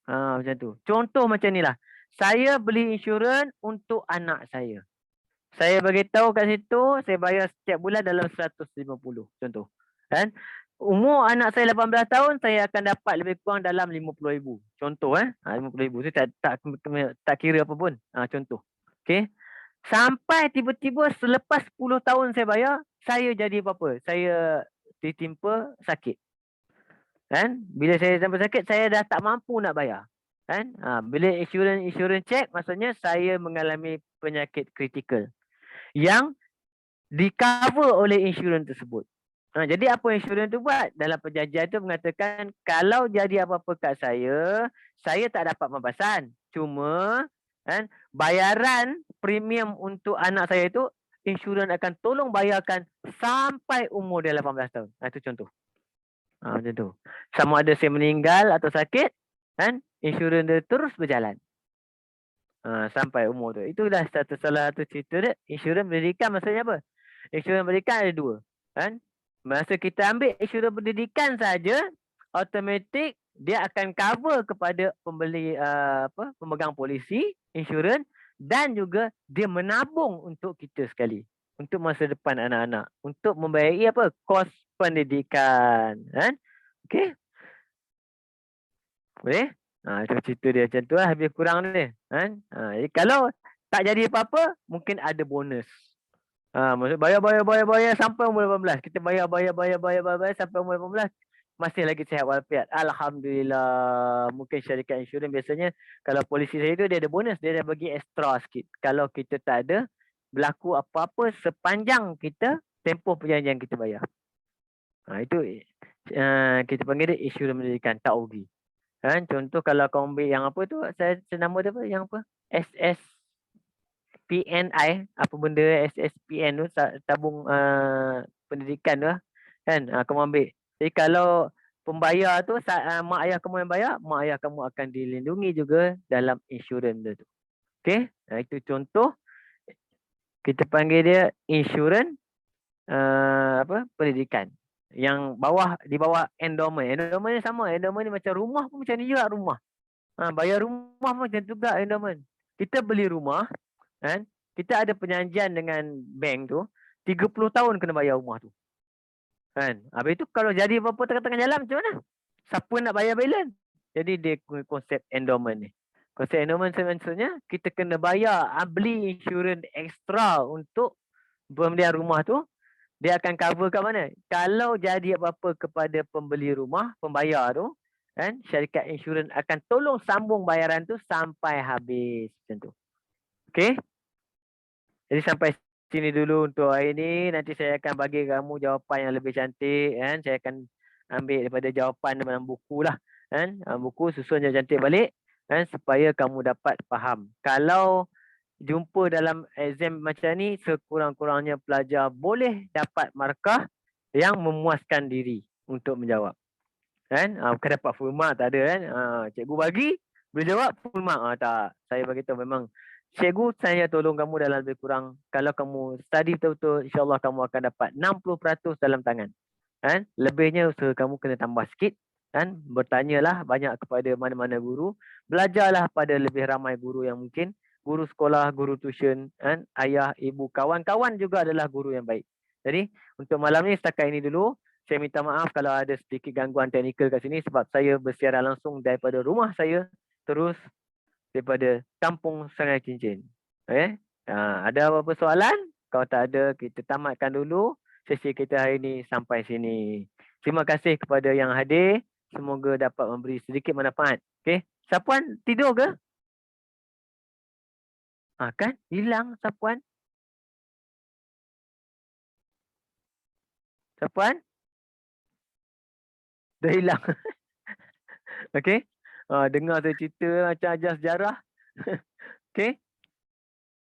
Macam tu. Contoh macam ni lah. Saya beli insurans untuk anak saya. Saya bagi tahu kat situ, saya bayar setiap bulan dalam 150 contoh. Kan? Umur anak saya 18 tahun, saya akan dapat lebih kurang dalam 50,000. Contoh 50,000 tu tak kira apa pun. Contoh. Okey. Sampai tiba-tiba selepas 10 tahun saya bayar, saya jadi apa-apa? Saya ditimpa sakit. Kan? Bila saya sampai sakit, saya dah tak mampu nak bayar. Kan? Bila insurans check, maksudnya saya mengalami penyakit kritikal yang di-cover oleh insurans tersebut. Jadi apa insurans tu buat? Dalam perjanjian tu mengatakan kalau jadi apa-apa kat saya tak dapat pembasahan. Cuma kan, bayaran premium untuk anak saya tu insurans akan tolong bayarkan sampai umur dia 18 tahun. Itu contoh. Macam tu. Sama ada saya meninggal atau sakit, kan, insurans dia terus berjalan. Sampai umur tu. Itulah salah satu cerita dia. Insurans pendidikan maksudnya apa? Insurans pendidikan ada 2. Kan? Masa kita ambil insurans pendidikan saja, automatik dia akan cover kepada pembeli pemegang polisi, insurans, dan juga dia menabung untuk kita sekali, untuk masa depan anak-anak, untuk membayari kos pendidikan, kan? Okey? Boleh? Itu cerita dia macam tu lah, lebih kurang ni, kan? Jadi kalau tak jadi apa-apa, mungkin ada bonus. Maksud bayar sampai umur 18. Kita bayar sampai umur 18. Masih lagi sihat walafiat. Alhamdulillah. Mungkin syarikat insurans biasanya kalau polisi saya tu dia ada bonus. Dia dah bagi extra sikit. Kalau kita tak ada berlaku apa-apa sepanjang kita tempoh perjanjian kita bayar. Itu kita panggil dia insurans pendidikan, tak rugi. Kan? Contoh kalau kau ambil yang apa tu, saya nama dia apa? Yang apa? SSPNI, apa benda SSPN tu, tabung pendidikan tu lah. Kan? Kamu ambil. Jadi kalau pembayar tu, mak ayah kamu yang bayar, mak ayah kamu akan dilindungi juga dalam insurans tu. Okey? Itu contoh. Kita panggil dia insurans pendidikan. Yang di bawah endowment. Endowment ni sama. Endowment ni macam rumah pun macam ni juga rumah. Bayar rumah pun macam tu juga endowment. Kita beli rumah, kan? Kita ada perjanjian dengan bank tu, 30 tahun kena bayar rumah tu. Kan? Habis tu kalau jadi apa-apa tengah-tengah jalan macam mana? Siapa nak bayar balance? Jadi dia konsep endowment ni. Konsep endowment maksudnya kita kena bayar, beli insurans ekstra untuk pembelian rumah tu. Dia akan cover kat mana? Kalau jadi apa-apa kepada pembeli rumah, pembayar tu, kan, syarikat insurans akan tolong sambung bayaran tu sampai habis macam tu. Okey? Jadi sampai sini dulu untuk hari ni. Nanti saya akan bagi kamu jawapan yang lebih cantik, kan. Saya akan ambil daripada jawapan dalam buku lah, kan. Buku susun yang cantik balik, kan, supaya kamu dapat faham. Kalau jumpa dalam exam macam ni, sekurang-kurangnya pelajar boleh dapat markah yang memuaskan diri untuk menjawab. Kan? Bukan dapat full mark, tak ada kan. Cikgu bagi, boleh jawab full mark. Tak, saya beritahu memang cikgu saya tolong kamu dalam lebih kurang. Kalau kamu study betul-betul, insyaAllah kamu akan dapat 60% dalam tangan. Kan? Lebihnya usaha kamu kena tambah sikit. Kan? Bertanyalah banyak kepada mana-mana guru. Belajarlah pada lebih ramai guru yang mungkin. Guru sekolah, guru tuition, kan? Ayah, ibu, kawan-kawan juga adalah guru yang baik. Jadi untuk malam ni setakat ini dulu. Saya minta maaf kalau ada sedikit gangguan teknikal kat sini sebab saya bersiaran langsung daripada rumah saya terus daripada Kampung Sungai Cincin. Okay? Ada apa-apa soalan? Kalau tak ada, kita tamatkan dulu sesi kita hari ini sampai sini. Terima kasih kepada yang hadir. Semoga dapat memberi sedikit manfaat. Okay? Sapuan tidur ke? Kan? Hilang Sapuan. Sapuan? Dah hilang. Okay? Dengar saya cerita macam ajar sejarah. Okay?